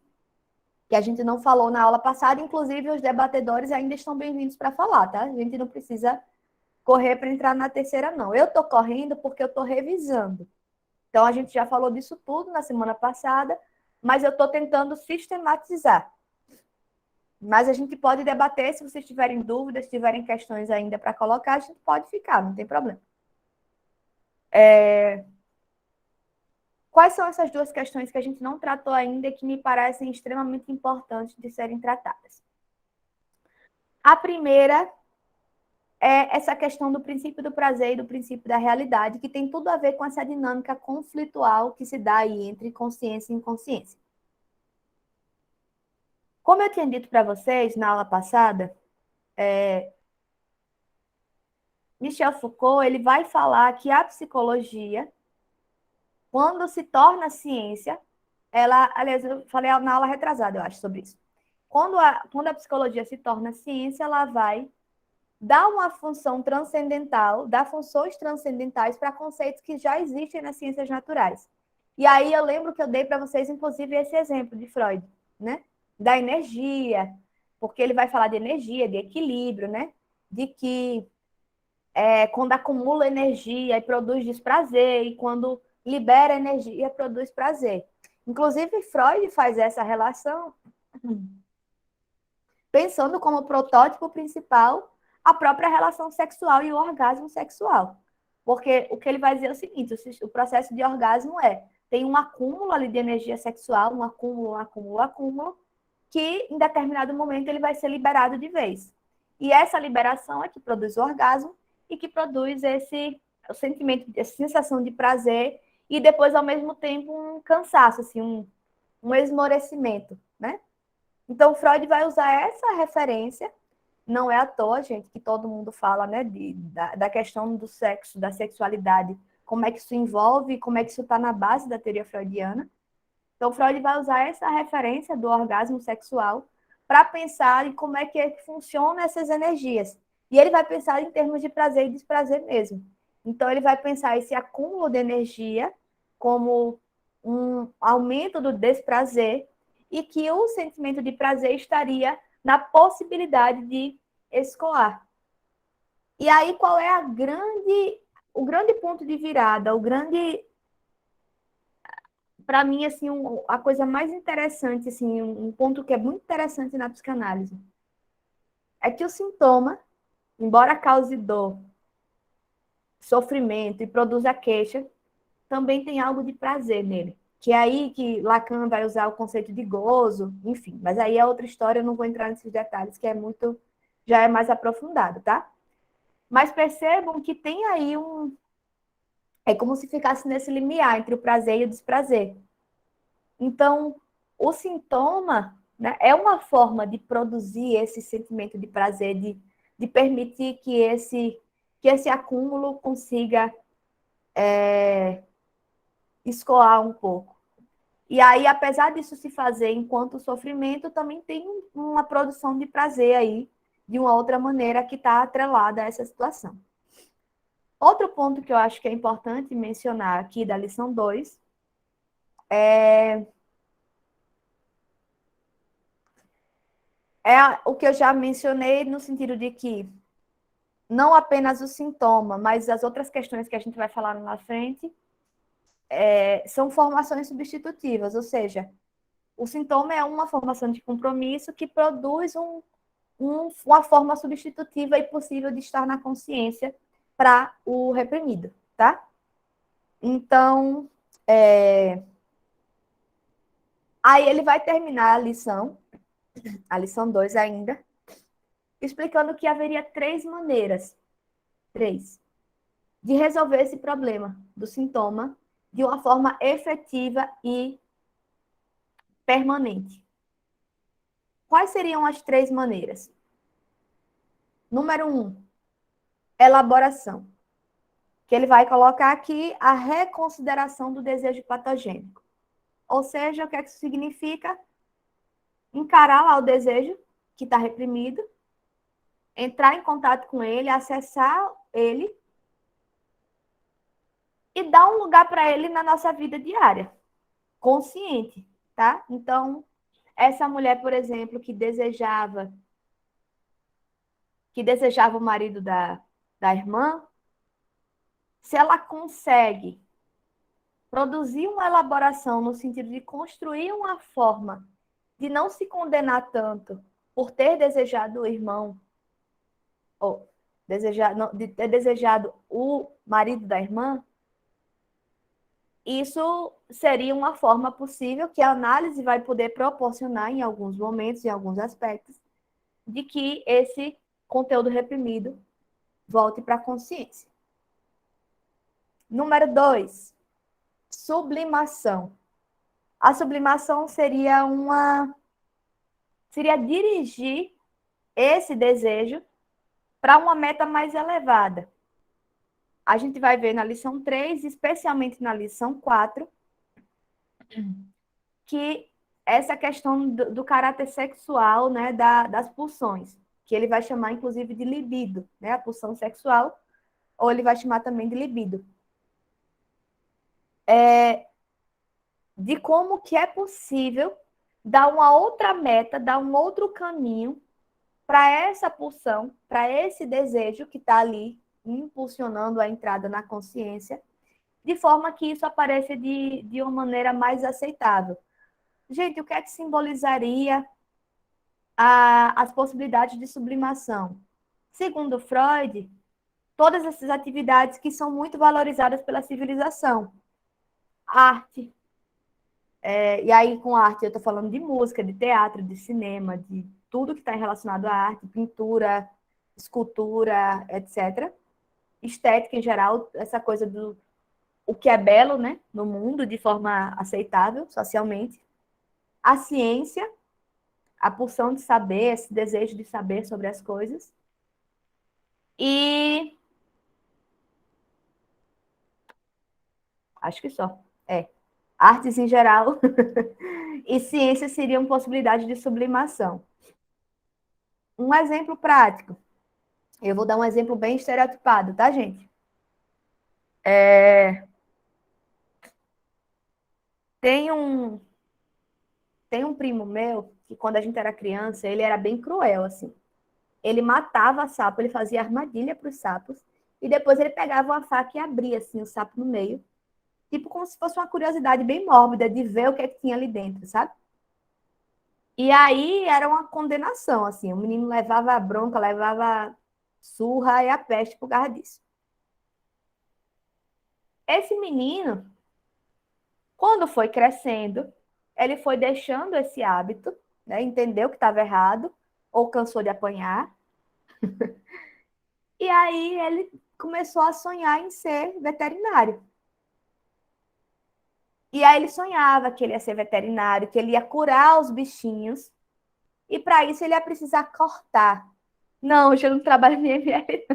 que a gente não falou na aula passada, inclusive os debatedores ainda estão bem-vindos para falar, tá? A gente não precisa correr para entrar na terceira, não. Eu estou correndo porque eu estou revisando. Então, a gente já falou disso tudo na semana passada, mas eu estou tentando sistematizar. Mas a gente pode debater, se vocês tiverem dúvidas, se tiverem questões ainda para colocar, a gente pode ficar, não tem problema. Quais são essas duas questões que a gente não tratou ainda e que me parecem extremamente importantes de serem tratadas? A primeira é essa questão do princípio do prazer e do princípio da realidade, que tem tudo a ver com essa dinâmica conflitual que se dá aí entre consciência e inconsciência. Como eu tinha dito para vocês na aula passada, Michel Foucault ele vai falar que a psicologia, quando se torna ciência, ela, aliás, eu falei na aula retrasada, eu acho, sobre isso. Quando a psicologia se torna ciência, ela vai dar uma função transcendental, dar funções transcendentais para conceitos que já existem nas ciências naturais. E aí eu lembro que eu dei para vocês, inclusive, esse exemplo de Freud, né? Da energia, porque ele vai falar de energia, de equilíbrio, né? De que quando acumula energia e produz desprazer, e quando libera energia, produz prazer. Inclusive, Freud faz essa relação pensando como protótipo principal a própria relação sexual e o orgasmo sexual. Porque o que ele vai dizer é o seguinte, o processo de orgasmo tem um acúmulo ali de energia sexual, um acúmulo, que em determinado momento ele vai ser liberado de vez. E essa liberação é que produz o orgasmo e que produz o sentimento, essa sensação de prazer e depois, ao mesmo tempo, um cansaço, assim, um esmorecimento, né? Então, Freud vai usar essa referência Não é à toa, gente, que todo mundo fala, né, da questão do sexo, da sexualidade, como é que isso envolve, como é que isso está na base da teoria freudiana. Então, Freud vai usar essa referência do orgasmo sexual para pensar em como é que funcionam essas energias. E ele vai pensar em termos de prazer e desprazer mesmo. Então, ele vai pensar esse acúmulo de energia como um aumento do desprazer e que o sentimento de prazer estaria na possibilidade de escoar. E aí, qual é o grande ponto de virada, para mim, assim, a coisa mais interessante, assim, um ponto que é muito interessante na psicanálise, é que o sintoma, embora cause dor, sofrimento e produza queixa, também tem algo de prazer nele. Que é aí que Lacan vai usar o conceito de gozo, enfim. Mas aí é outra história, eu não vou entrar nesses detalhes, que é muito, já é mais aprofundado, tá? Mas percebam que tem aí é como se ficasse nesse limiar entre o prazer e o desprazer. Então, o sintoma, né, é uma forma de produzir esse sentimento de prazer, de permitir que esse acúmulo consiga escoar um pouco. E aí, apesar disso se fazer enquanto sofrimento, também tem uma produção de prazer aí, de uma outra maneira que está atrelada a essa situação. Outro ponto que eu acho que é importante mencionar aqui da lição 2 é o que eu já mencionei no sentido de que não apenas o sintoma, mas as outras questões que a gente vai falar na frente, são formações substitutivas, ou seja, o sintoma é uma formação de compromisso que produz uma forma substitutiva e possível de estar na consciência para o reprimido, tá? Então, aí ele vai terminar a lição 2 ainda, explicando que haveria três, de resolver esse problema do sintoma de uma forma efetiva e permanente. Quais seriam as 3 maneiras? Número 1, elaboração, que ele vai colocar aqui a reconsideração do desejo patogênico. Ou seja, o que é que isso significa? Encarar lá o desejo que está reprimido, entrar em contato com ele, acessar ele e dar um lugar para ele na nossa vida diária, consciente, tá? Então, essa mulher, por exemplo, que desejava o marido da irmã, se ela consegue produzir uma elaboração no sentido de construir uma forma de não se condenar tanto por ter desejado o irmão, ou de ter desejado o marido da irmã, isso seria uma forma possível que a análise vai poder proporcionar em alguns momentos, em alguns aspectos, de que esse conteúdo reprimido volte para a consciência. Número 2, sublimação. A sublimação seria dirigir esse desejo para uma meta mais elevada. A gente vai ver na lição 3, especialmente na lição 4, que essa questão do caráter sexual, né, das pulsões, que ele vai chamar, inclusive, de libido, né, a pulsão sexual, ou ele vai chamar também de libido. De como que é possível dar uma outra meta, dar um outro caminho para essa pulsão, para esse desejo que está ali impulsionando a entrada na consciência, de forma que isso apareça de uma maneira mais aceitável. Gente, o que é que simbolizaria as possibilidades de sublimação? Segundo Freud, todas essas atividades que são muito valorizadas pela civilização. Arte, e aí com arte eu estou falando de música, de teatro, de cinema, de tudo que está relacionado à arte, pintura, escultura, etc. Estética em geral, essa coisa do o que é belo, né, no mundo, de forma aceitável socialmente. A ciência, a pulsão de saber, esse desejo de saber sobre as coisas. E acho que só. Artes em geral e ciências seriam possibilidades de sublimação. Um exemplo prático. Eu vou dar um exemplo bem estereotipado, tá, gente? Tem um primo meu que, quando a gente era criança, ele era bem cruel, assim. Ele matava sapo, ele fazia armadilha para os sapos, e depois ele pegava uma faca e abria, assim, o sapo no meio. Tipo, como se fosse uma curiosidade bem mórbida de ver o que é que tinha ali dentro, sabe? E aí era uma condenação, assim. O menino levava a bronca, levava a surra e a peste por causa disso. Esse menino, quando foi crescendo, ele foi deixando esse hábito, né? Entendeu que estava errado, ou cansou de apanhar. E aí ele começou a sonhar em ser veterinário. E aí ele sonhava que ele ia ser veterinário, que ele ia curar os bichinhos. E para isso ele ia precisar cortar. Não, hoje eu não trabalho em IML.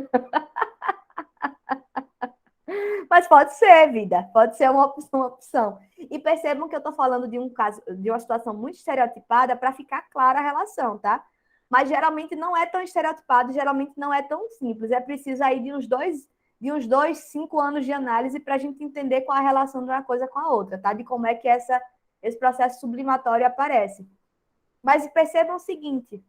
Mas pode ser, vida. Pode ser uma opção. E percebam que eu estou falando de um caso, de uma situação muito estereotipada para ficar clara a relação, tá? Mas geralmente não é tão estereotipado, geralmente não é tão simples. É preciso aí de uns 5 anos de análise para a gente entender qual é a relação de uma coisa com a outra, tá? De como é que esse processo sublimatório aparece. Mas percebam o seguinte: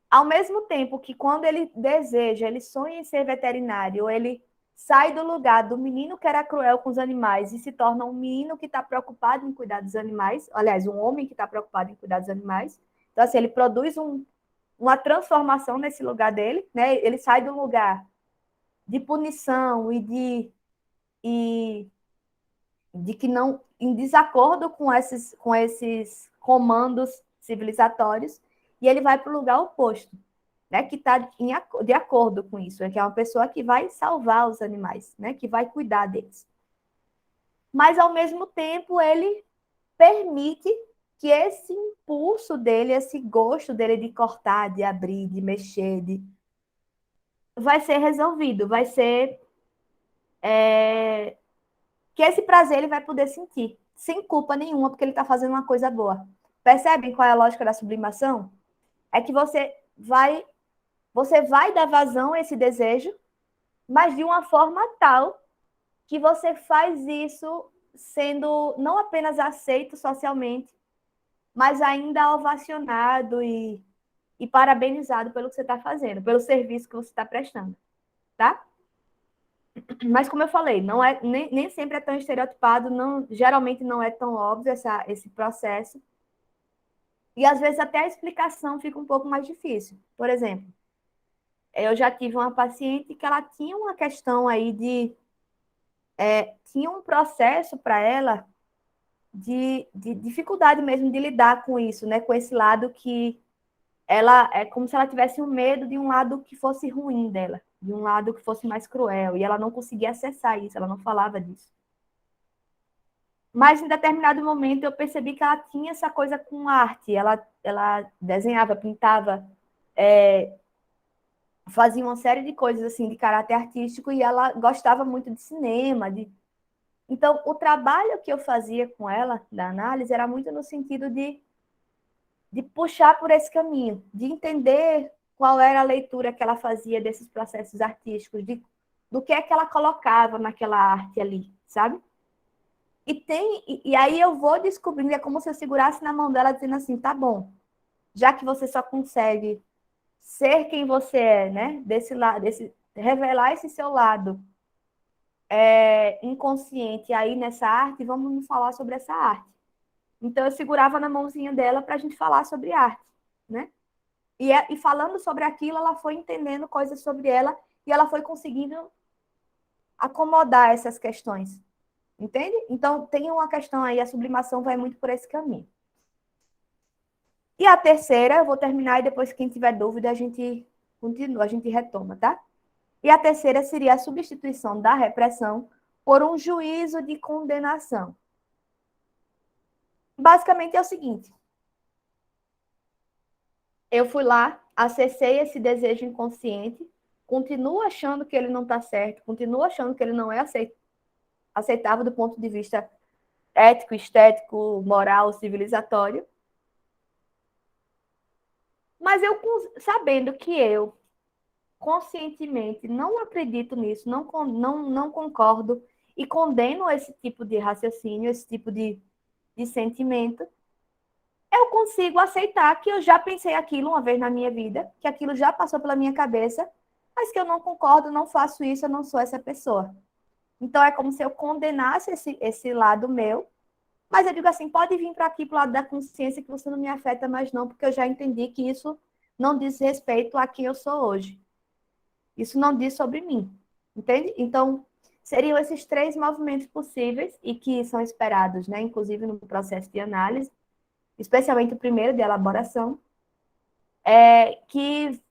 ao mesmo tempo que, quando ele deseja, ele sonha em ser veterinário, ele sai do lugar do menino que era cruel com os animais e se torna um menino que está preocupado em cuidar dos animais, aliás, um homem que está preocupado em cuidar dos animais. Então, assim, ele produz uma transformação nesse lugar dele, né? Ele sai do lugar de punição e de que não, em desacordo com esses comandos civilizatórios, e ele vai para o lugar oposto, né, que está de acordo com isso, que é uma pessoa que vai salvar os animais, né, que vai cuidar deles. Mas, ao mesmo tempo, ele permite que esse impulso dele, esse gosto dele de cortar, de abrir, de mexer, vai ser resolvido, vai ser que esse prazer ele vai poder sentir, sem culpa nenhuma, porque ele está fazendo uma coisa boa. Percebem qual é a lógica da sublimação? É que você vai dar vazão a esse desejo, mas de uma forma tal que você faz isso sendo não apenas aceito socialmente, mas ainda ovacionado e parabenizado pelo que você está fazendo, pelo serviço que você está prestando, tá? Mas, como eu falei, não é, nem sempre é tão estereotipado, geralmente não é tão óbvio esse processo. E, às vezes, até a explicação fica um pouco mais difícil. Por exemplo, eu já tive uma paciente que ela tinha uma questão aí tinha um processo para ela de dificuldade mesmo de lidar com isso, né? Com esse lado que ela é como se ela tivesse um medo de um lado que fosse ruim dela, de um lado que fosse mais cruel, e ela não conseguia acessar isso, ela não falava disso. Mas, em determinado momento, eu percebi que ela tinha essa coisa com arte, ela desenhava, pintava, fazia uma série de coisas assim de caráter artístico, e ela gostava muito de cinema. Então, o trabalho que eu fazia com ela, da análise, era muito no sentido de puxar por esse caminho, de entender qual era a leitura que ela fazia desses processos artísticos, do que é que ela colocava naquela arte ali, sabe? E aí eu vou descobrindo, é como se eu segurasse na mão dela, dizendo assim: tá bom, já que você só consegue ser quem você é, né? Desse lado, revelar esse seu lado inconsciente aí nessa arte, vamos falar sobre essa arte. Então, eu segurava na mãozinha dela para a gente falar sobre arte, né? E falando sobre aquilo, ela foi entendendo coisas sobre ela e ela foi conseguindo acomodar essas questões, entende? Então, tem uma questão aí, a sublimação vai muito por esse caminho. E a terceira, eu vou terminar e depois, quem tiver dúvida, a gente continua, a gente retoma, tá? E a terceira seria a substituição da repressão por um juízo de condenação. Basicamente é o seguinte: eu fui lá, acessei esse desejo inconsciente, continuo achando que ele não está certo, continuo achando que ele não é aceitável do ponto de vista ético, estético, moral, civilizatório. Mas eu, sabendo que eu conscientemente não acredito nisso, não concordo e condeno esse tipo de raciocínio, esse tipo de sentimento, eu consigo aceitar que eu já pensei aquilo uma vez na minha vida, que aquilo já passou pela minha cabeça, mas que eu não concordo, não faço isso, eu não sou essa pessoa. Então é como se eu condenasse esse lado meu, mas eu digo assim, pode vir para aqui, para o lado da consciência, que você não me afeta mais não, porque eu já entendi que isso não diz respeito a quem eu sou hoje. Isso não diz sobre mim, entende? Então, seriam esses três movimentos possíveis e que são esperados, né? Inclusive no processo de análise, especialmente o primeiro, de elaboração, que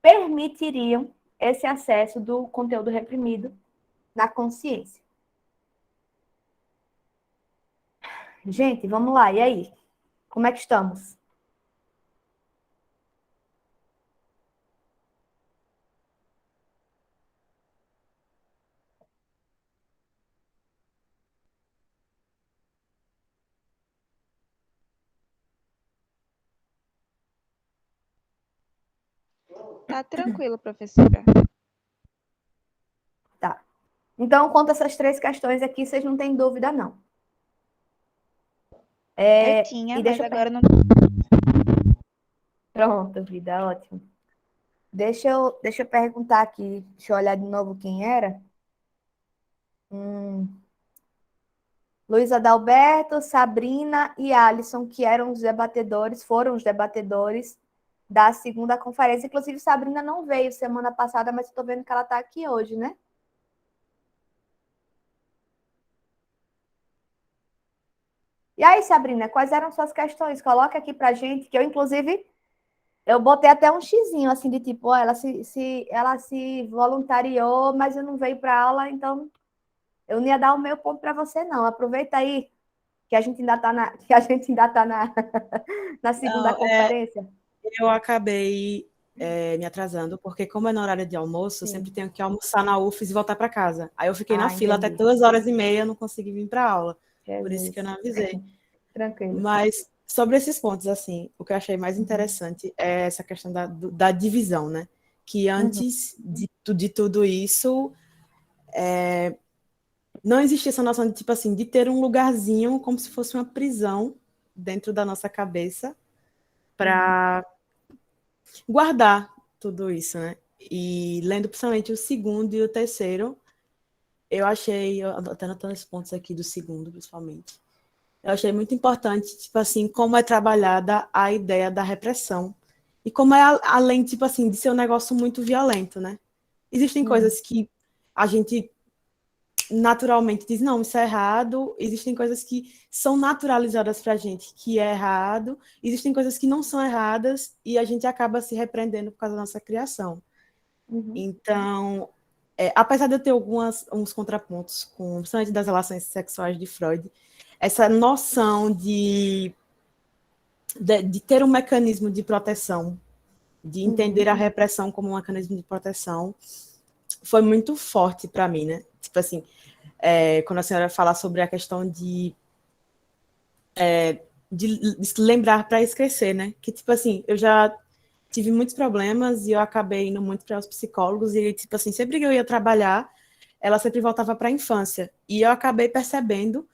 permitiriam esse acesso do conteúdo reprimido na consciência. Gente, vamos lá, e aí? Como é que estamos? Tá tranquilo, professora. Tá. Então, quanto a essas três questões aqui, vocês não têm dúvida, não. Eu tinha, E mas deixa eu agora não. Pronto, vida, ótimo. Deixa eu perguntar aqui, deixa eu olhar de novo quem era. Luiz Adalberto, Sabrina e Alisson, que eram os debatedores, foram os debatedores da segunda conferência. Inclusive, Sabrina não veio semana passada, mas estou vendo que ela está aqui hoje, né? E aí, Sabrina, quais eram suas questões? Coloca aqui pra gente, que eu, inclusive, eu botei até um xizinho, assim, de tipo, ó, ela se voluntariou, mas eu não veio para aula, então eu não ia dar o meu ponto para você, não. Aproveita aí que a gente ainda está que a gente ainda tá na segunda Não, conferência. eu acabei me atrasando, porque como é no horário de almoço, eu sempre tenho que almoçar na UFES e voltar para casa. Aí eu fiquei na fila até Entendi. 2h30, não consegui vir para a aula. Por isso Jesus. que eu não avisei. Tranquilo. Mas sobre esses pontos, assim, o que eu achei mais interessante é essa questão da divisão, né? Que antes de tudo isso, não existia essa noção de, tipo assim, de ter um lugarzinho como se fosse uma prisão dentro da nossa cabeça para guardar tudo isso, né? E lendo principalmente o segundo e o terceiro, eu achei, até anotando os pontos aqui do segundo, principalmente, eu achei muito importante, tipo assim, como é trabalhada a ideia da repressão. E como é, além, tipo assim, de ser um negócio muito violento, né? Existem coisas que a gente naturalmente diz, não, isso é errado. Existem coisas que são naturalizadas pra gente, que é errado. Existem coisas que não são erradas e a gente acaba se repreendendo por causa da nossa criação. Então, apesar de eu ter uns contrapontos com, principalmente das relações sexuais de Freud, essa noção de ter um mecanismo de proteção, de entender a repressão como um mecanismo de proteção, foi muito forte para mim, né? Tipo assim, quando a senhora fala sobre a questão de lembrar para esquecer, né? Que, tipo assim, eu já tive muitos problemas e eu acabei indo muito para os psicólogos e, tipo assim, sempre que eu ia trabalhar, ela sempre voltava para a infância. E eu acabei percebendo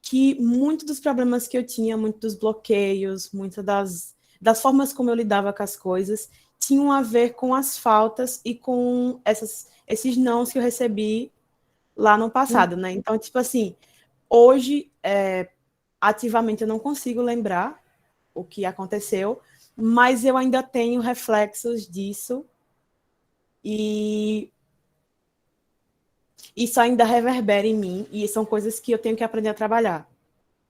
que muitos dos problemas que eu tinha, muitos dos bloqueios, muitas das formas como eu lidava com as coisas, tinham a ver com as faltas e com esses nãos que eu recebi lá no passado, né? Então, tipo assim, hoje, ativamente eu não consigo lembrar o que aconteceu, mas eu ainda tenho reflexos disso e isso ainda reverbera em mim e são coisas que eu tenho que aprender a trabalhar,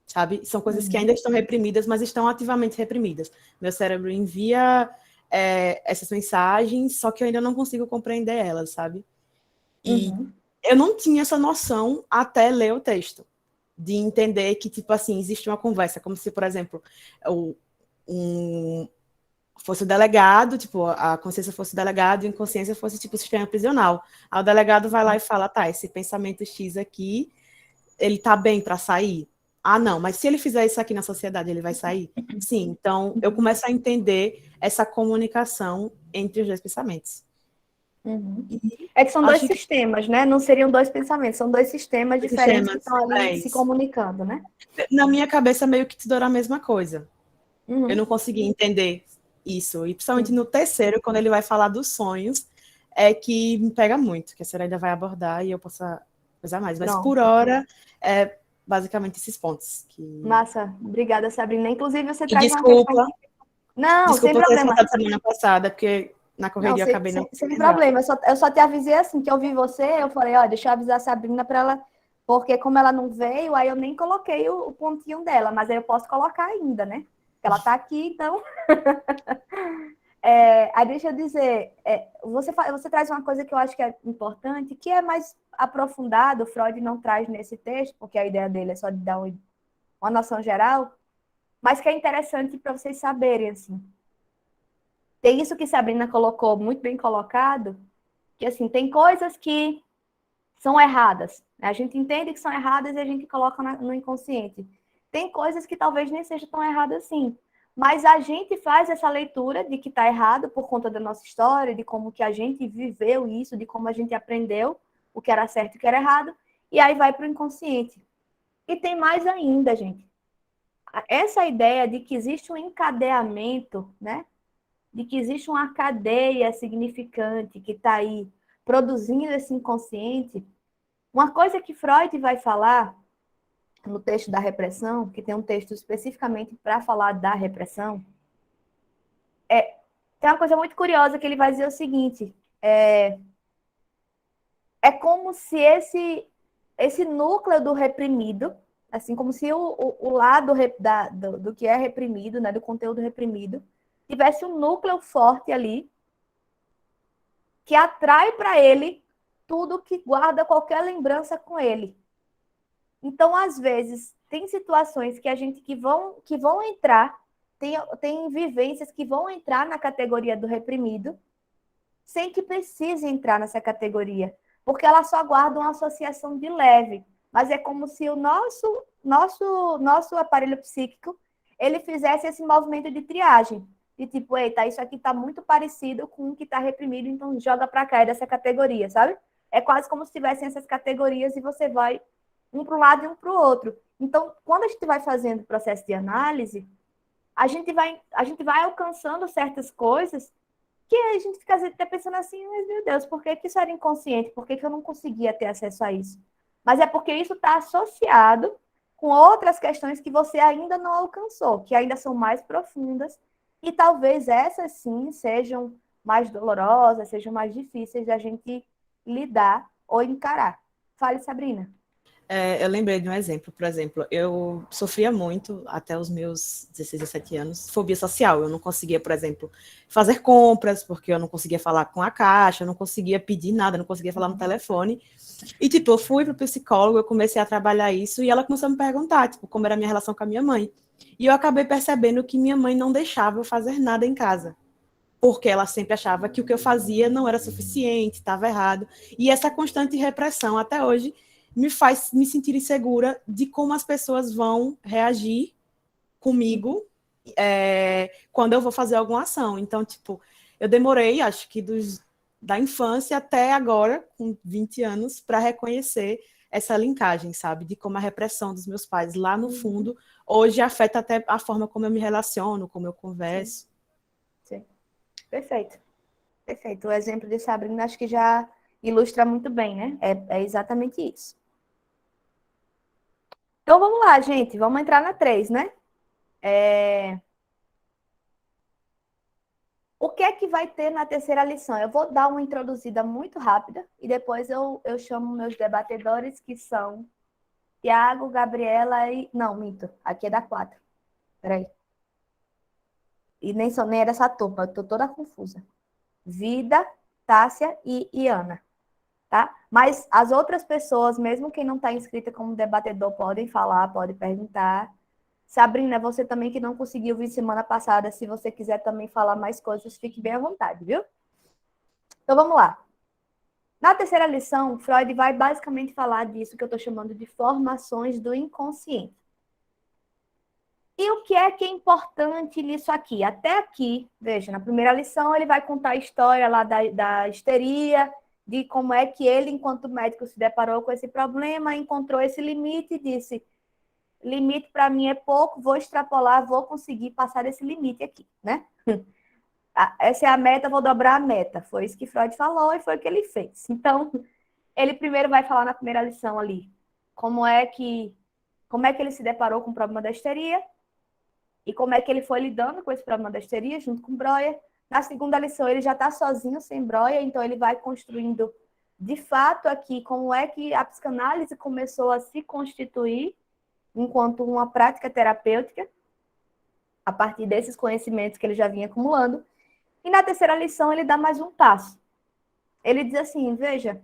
sabe? São coisas que ainda estão reprimidas, mas estão ativamente reprimidas. Meu cérebro envia essas mensagens, só que eu ainda não consigo compreender elas, sabe? E eu não tinha essa noção até ler o texto, de entender que, tipo assim, existe uma conversa, como se, por exemplo, fosse o delegado, tipo, a consciência fosse o delegado e a inconsciência fosse, tipo, o sistema prisional. Aí o delegado vai lá e fala, tá, esse pensamento X aqui, ele tá bem para sair? Ah, não, mas se ele fizer isso aqui na sociedade, ele vai sair? Sim, então eu começo a entender essa comunicação entre os dois pensamentos. Uhum. É que são dois Acho que sistemas, né? Não seriam dois pensamentos, são dois sistemas os diferentes que sistemas, estão ali se isso. comunicando, né? Na minha cabeça, meio que tudo era a mesma coisa. Eu Uhum. não conseguia entender isso. E principalmente Sim. no terceiro, quando ele vai falar dos sonhos, é que me pega muito, que a senhora ainda vai abordar e eu possa coisa mais. Mas por Pronto. hora, é basicamente esses pontos. Massa. Obrigada, Sabrina. Inclusive, você E traz uma questão. Não, sem desculpa eu ter problema. faltado semana passada, porque na Não, correria eu acabei não sem lembrar. problema. Eu só te avisei assim, que eu vi você, eu falei, ó, deixa eu avisar a Sabrina para ela, porque como ela não veio, aí eu nem coloquei o pontinho dela, mas aí eu posso colocar ainda, né? Porque ela tá aqui, então. Aí deixa eu dizer, você traz uma coisa que eu acho que é importante, que é mais aprofundado, o Freud não traz nesse texto, porque a ideia dele é só de dar uma noção geral, mas que é interessante para vocês saberem, assim. Tem isso que Sabrina colocou, muito bem colocado, que, assim, tem coisas que são erradas. A gente entende que são erradas e a gente coloca no inconsciente. Tem coisas que talvez nem sejam tão erradas assim. Mas a gente faz essa leitura de que está errado por conta da nossa história, de como que a gente viveu isso, de como a gente aprendeu o que era certo e o que era errado, e aí vai para o inconsciente. E tem mais ainda, gente. Essa ideia de que existe um encadeamento, né? De que existe uma cadeia significante que está aí produzindo esse inconsciente. Uma coisa que Freud vai falar no texto da repressão, que tem um texto especificamente para falar da repressão, tem uma coisa muito curiosa que ele vai dizer o seguinte: é como se esse núcleo do reprimido, assim como se o lado do que é reprimido, né, do conteúdo reprimido, tivesse um núcleo forte ali que atrai para ele tudo que guarda qualquer lembrança com ele. Então, às vezes, tem situações que a gente que vão entrar, tem vivências que vão entrar na categoria do reprimido, sem que precise entrar nessa categoria, porque ela só guarda uma associação de leve, mas é como se o nosso aparelho psíquico ele fizesse esse movimento de triagem, de tipo, eita, isso aqui está muito parecido com o que está reprimido, então joga para cá, é dessa categoria, sabe? É quase como se tivessem essas categorias e você vai um para um lado e um para o outro. Então, quando a gente vai fazendo o processo de análise, a gente vai alcançando certas coisas que a gente fica até pensando assim, mas meu Deus, por que isso era inconsciente? Por que eu não conseguia ter acesso a isso? Mas é porque isso está associado com outras questões que você ainda não alcançou, que ainda são mais profundas, e talvez essas sim sejam mais dolorosas, sejam mais difíceis da gente lidar ou encarar. Fale, Sabrina. Eu lembrei de um exemplo, por exemplo, eu sofria muito até os meus 16, 17 anos, fobia social. Eu não conseguia, por exemplo, fazer compras, porque eu não conseguia falar com a caixa, eu não conseguia pedir nada, eu não conseguia falar no telefone. E, tipo, eu fui pro psicólogo, eu comecei a trabalhar isso, e ela começou a me perguntar, tipo, como era a minha relação com a minha mãe. E eu acabei percebendo que minha mãe não deixava eu fazer nada em casa, porque ela sempre achava que o que eu fazia não era suficiente, estava errado. E essa constante repressão, até hoje, me faz me sentir insegura de como as pessoas vão reagir comigo quando eu vou fazer alguma ação. Então, tipo, eu demorei, acho que da infância até agora, com 20 anos, para reconhecer essa linkagem, sabe? De como a repressão dos meus pais lá no fundo, hoje afeta até a forma como eu me relaciono, como eu converso. Sim. Perfeito. Perfeito. O exemplo de Sabrina acho que já ilustra muito bem, né? É exatamente isso. Então vamos lá, gente. Vamos entrar na 3, né? O que é que vai ter na terceira lição? Eu vou dar uma introduzida muito rápida e depois eu chamo meus debatedores, que são Tiago, Gabriela e... Não, minto. Aqui é da 4. Peraí. E nem é dessa turma, eu tô toda confusa. Vida, Tássia e Ana. Tá? Mas as outras pessoas, mesmo quem não está inscrita como debatedor, podem falar, podem perguntar. Sabrina, você também que não conseguiu vir semana passada, se você quiser também falar mais coisas, fique bem à vontade, viu? Então vamos lá. Na terceira lição, Freud vai basicamente falar disso que eu estou chamando de formações do inconsciente. E o que é importante nisso aqui? Até aqui, veja, na primeira lição ele vai contar a história lá da histeria, de como é que ele, enquanto médico, se deparou com esse problema, encontrou esse limite e disse, limite para mim é pouco, vou extrapolar, vou conseguir passar esse limite aqui, né? Essa é a meta, vou dobrar a meta. Foi isso que Freud falou e foi o que ele fez. Então, ele primeiro vai falar na primeira lição ali como é que ele se deparou com o problema da histeria e como é que ele foi lidando com esse problema da histeria junto com Breuer. Na segunda lição, ele já está sozinho, sem Breuer, então ele vai construindo de fato aqui como é que a psicanálise começou a se constituir enquanto uma prática terapêutica, a partir desses conhecimentos que ele já vinha acumulando. E na terceira lição, ele dá mais um passo. Ele diz assim, veja,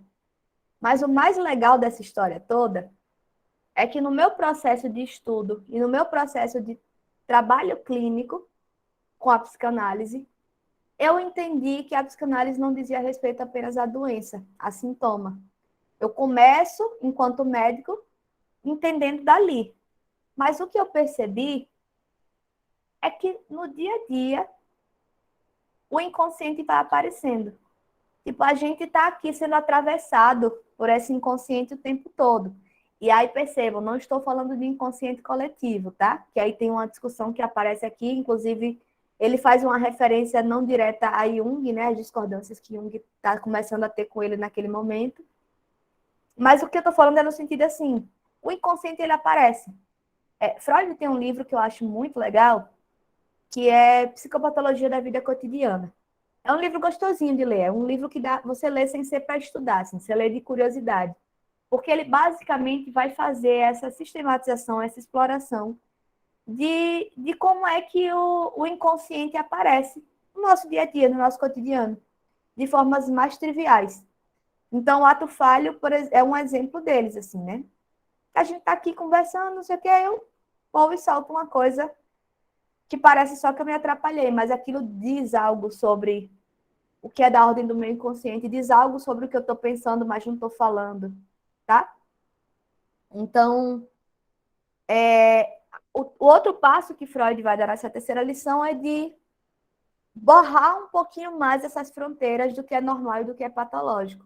mas o mais legal dessa história toda é que no meu processo de estudo e no meu processo de trabalho clínico com a psicanálise, eu entendi que a psicanálise não dizia respeito apenas à doença, a sintoma. Eu começo, enquanto médico, entendendo dali. Mas o que eu percebi é que no dia a dia, o inconsciente vai aparecendo. Tipo, a gente está aqui sendo atravessado por esse inconsciente o tempo todo. E aí, percebam, não estou falando de inconsciente coletivo, tá? Que aí tem uma discussão que aparece aqui, inclusive, ele faz uma referência não direta a Jung, né? As discordâncias que Jung está começando a ter com ele naquele momento. Mas o que eu estou falando é no sentido assim, o inconsciente, ele aparece. Freud tem um livro que eu acho muito legal, que é Psicopatologia da Vida Cotidiana. É um livro gostosinho de ler, é um livro que você lê sem ser para estudar, assim, você lê de curiosidade. Porque ele basicamente vai fazer essa sistematização, essa exploração de como é que o inconsciente aparece no nosso dia a dia, no nosso cotidiano, de formas mais triviais. Então, o ato falho é um exemplo deles, assim, né? A gente está aqui conversando, não sei o que, eu vou e solto uma coisa que parece só que eu me atrapalhei, mas aquilo diz algo sobre o que é da ordem do meu inconsciente, diz algo sobre o que eu estou pensando, mas não estou falando, tá? Então, o outro passo que Freud vai dar nessa terceira lição é de borrar um pouquinho mais essas fronteiras do que é normal e do que é patológico.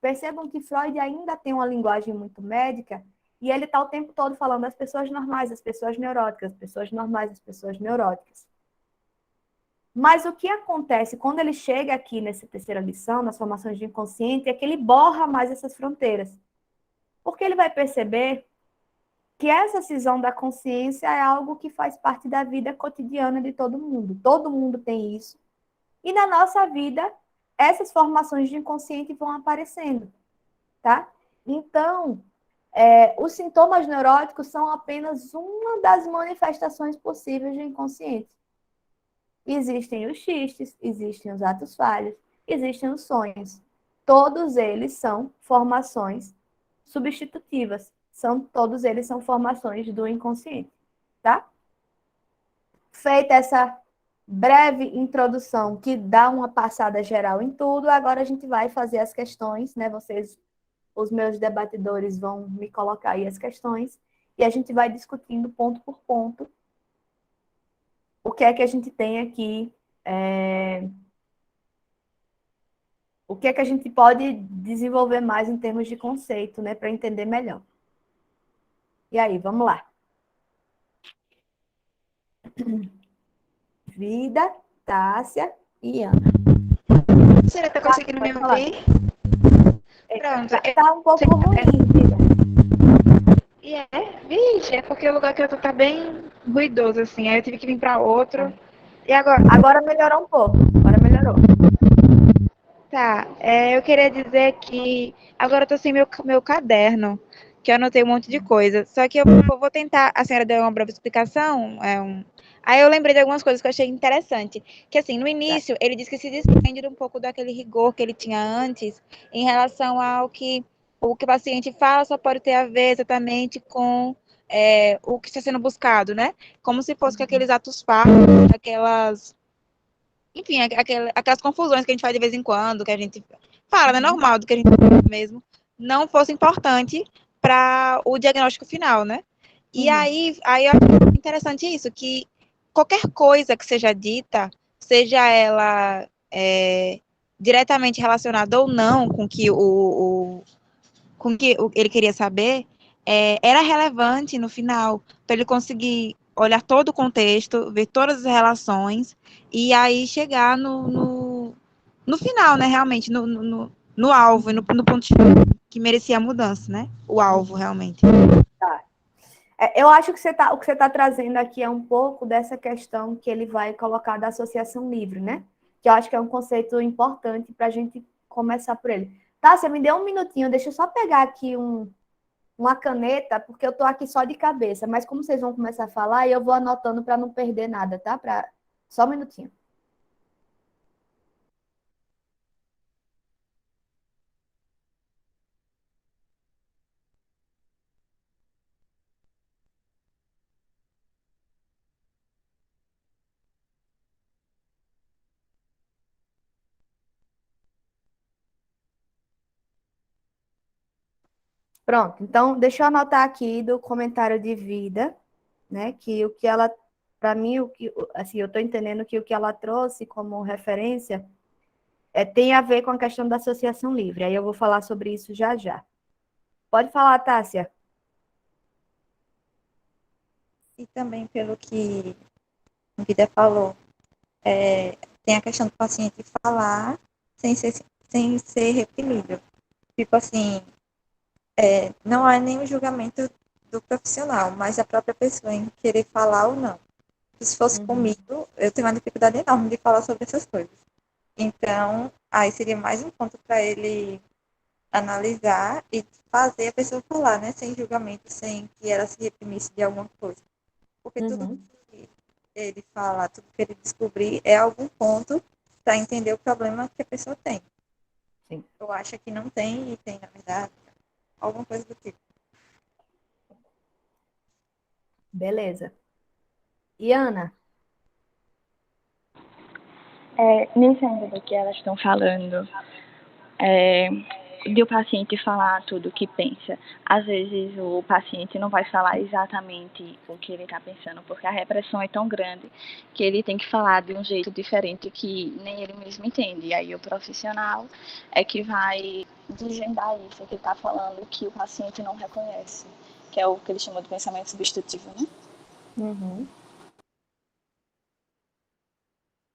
Percebam que Freud ainda tem uma linguagem muito médica e ele está o tempo todo falando das pessoas normais, das pessoas neuróticas, das pessoas normais, das pessoas neuróticas. Mas o que acontece quando ele chega aqui nessa terceira lição, nas formações de inconsciente, é que ele borra mais essas fronteiras. Porque ele vai perceber que essa cisão da consciência é algo que faz parte da vida cotidiana de todo mundo. Todo mundo tem isso. E na nossa vida, essas formações de inconsciente vão aparecendo, tá? Então, os sintomas neuróticos são apenas uma das manifestações possíveis do inconsciente. Existem os xistes, existem os atos falhos, existem os sonhos. Todos eles são formações substitutivas. Todos eles são formações do inconsciente, tá? Feita essa breve introdução que dá uma passada geral em tudo, agora a gente vai fazer as questões, né? Vocês, os meus debatedores, vão me colocar aí as questões e a gente vai discutindo ponto por ponto o que é que a gente tem aqui, o que é que a gente pode desenvolver mais em termos de conceito, né? Para entender melhor. E aí, vamos lá. Vida, Tássia e Ana. Você está conseguindo me ouvir? Pronto. Tá um pouco ruim, Vida. E vixe, é porque o lugar que eu tô tá bem ruidoso, assim. Aí eu tive que vir para outro. E agora? Agora melhorou um pouco. Agora melhorou. Tá. Eu queria dizer que agora eu tô sem meu caderno, que eu anotei um monte de coisa. Só que eu vou tentar. A senhora deu uma breve explicação. Aí eu lembrei de algumas coisas que eu achei interessante. Que assim, no início, ele disse que se desprende um pouco daquele rigor que ele tinha antes em relação ao que o paciente fala só pode ter a ver exatamente com o que está sendo buscado, né? Como se fosse que aqueles atos falhos, aquelas, enfim, aquelas confusões que a gente faz de vez em quando, que a gente fala, né? Normal, do que a gente fala mesmo, não fosse importante para o diagnóstico final, né? E aí eu acho interessante isso, que qualquer coisa que seja dita, seja ela diretamente relacionada ou não com que ele queria saber, era relevante no final, para ele conseguir olhar todo o contexto, ver todas as relações, e aí chegar no final, né, realmente, no alvo, e no ponto que merecia a mudança, né? O alvo, realmente. Tá. Eu acho que o que você tá trazendo aqui é um pouco dessa questão que ele vai colocar da associação livre, né? Que eu acho que é um conceito importante para a gente começar por ele. Tá, você me deu um minutinho, deixa eu só pegar aqui uma caneta, porque eu tô aqui só de cabeça, mas como vocês vão começar a falar, eu vou anotando para não perder nada, tá? Só um minutinho. Pronto, então deixa eu anotar aqui do comentário de vida, né? Que o que ela, para mim, assim, eu estou entendendo que o que ela trouxe como referência tem a ver com a questão da associação livre. Aí eu vou falar sobre isso já já. Pode falar, Tássia. E também, pelo que o Vida falou, tem a questão do paciente falar sem ser reprimido. Tipo assim, não há nenhum julgamento do profissional, mas a própria pessoa em querer falar ou não. Se fosse comigo, eu tenho uma dificuldade enorme de falar sobre essas coisas. Então, aí seria mais um ponto para ele analisar e fazer a pessoa falar, né? Sem julgamento, sem que ela se reprimisse de alguma coisa. Porque tudo que ele falar, tudo que ele descobrir é algum ponto para entender o problema que a pessoa tem. Sim. Eu acho que não tem e tem, na verdade, alguma coisa do tipo. Beleza. E Ana? Nesse ainda do que elas estão falando, de o paciente falar tudo o que pensa. Às vezes o paciente não vai falar exatamente o que ele está pensando, porque a repressão é tão grande que ele tem que falar de um jeito diferente que nem ele mesmo entende. E aí o profissional é que vai desvendar isso, que está falando que o paciente não reconhece, que é o que eles chamam de pensamento substitutivo, né?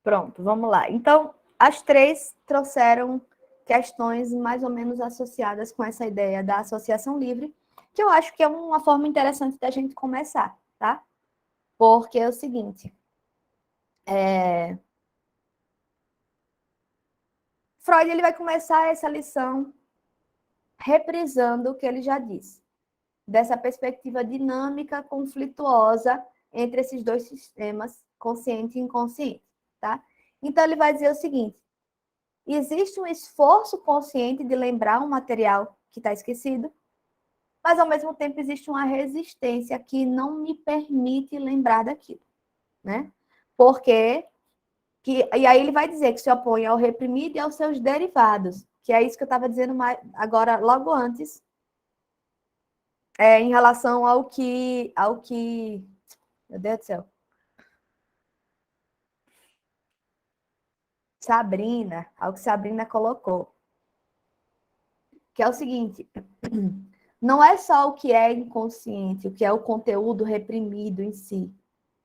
Pronto, vamos lá. Então, as três trouxeram questões mais ou menos associadas com essa ideia da associação livre, que eu acho que é uma forma interessante da gente começar, tá? Porque é o seguinte, Freud ele vai começar essa lição reprisando o que ele já disse, dessa perspectiva dinâmica, conflituosa entre esses dois sistemas, consciente e inconsciente, tá? Então, ele vai dizer o seguinte, existe um esforço consciente de lembrar um material que está esquecido, mas, ao mesmo tempo, existe uma resistência que não me permite lembrar daquilo, né? Porque... e aí ele vai dizer que se opõe ao reprimido e aos seus derivados, que é isso que eu estava dizendo agora, logo antes, em relação ao que... Meu Deus do céu. Ao que Sabrina colocou. Que é o seguinte, não é só o que é inconsciente, o que é o conteúdo reprimido em si.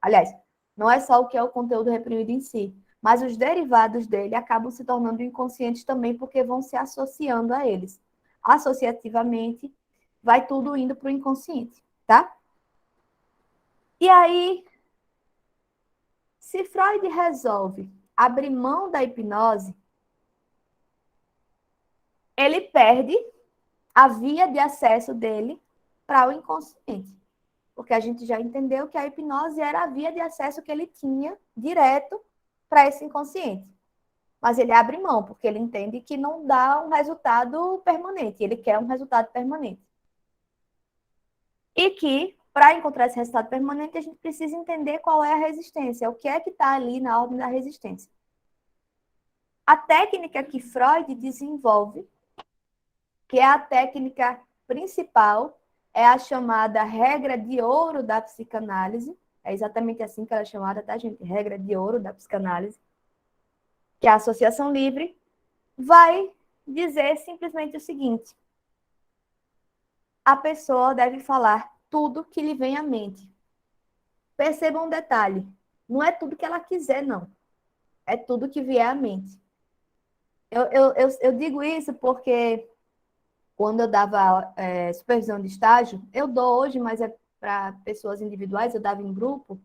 Aliás, não é só o que é o conteúdo reprimido em si, mas os derivados dele acabam se tornando inconscientes também porque vão se associando a eles. Associativamente, vai tudo indo para o inconsciente, tá? E aí, se Freud resolve abrir mão da hipnose, ele perde a via de acesso dele para o inconsciente. Porque a gente já entendeu que a hipnose era a via de acesso que ele tinha direto para esse inconsciente. Mas ele abre mão, porque ele entende que não dá um resultado permanente, ele quer um resultado permanente. E que, para encontrar esse resultado permanente, a gente precisa entender qual é a resistência, o que é que está ali na ordem da resistência. A técnica que Freud desenvolve, que é a técnica principal, é a chamada regra de ouro da psicanálise. É exatamente assim que ela é chamada, tá, gente? Regra de ouro da psicanálise. Que é a associação livre, vai dizer simplesmente o seguinte: a pessoa deve falar tudo que lhe vem à mente. Perceba um detalhe, não é tudo que ela quiser, não. É tudo que vier à mente. Eu digo isso porque quando eu dava supervisão de estágio, eu dou hoje, mas é para pessoas individuais, eu dava em grupo.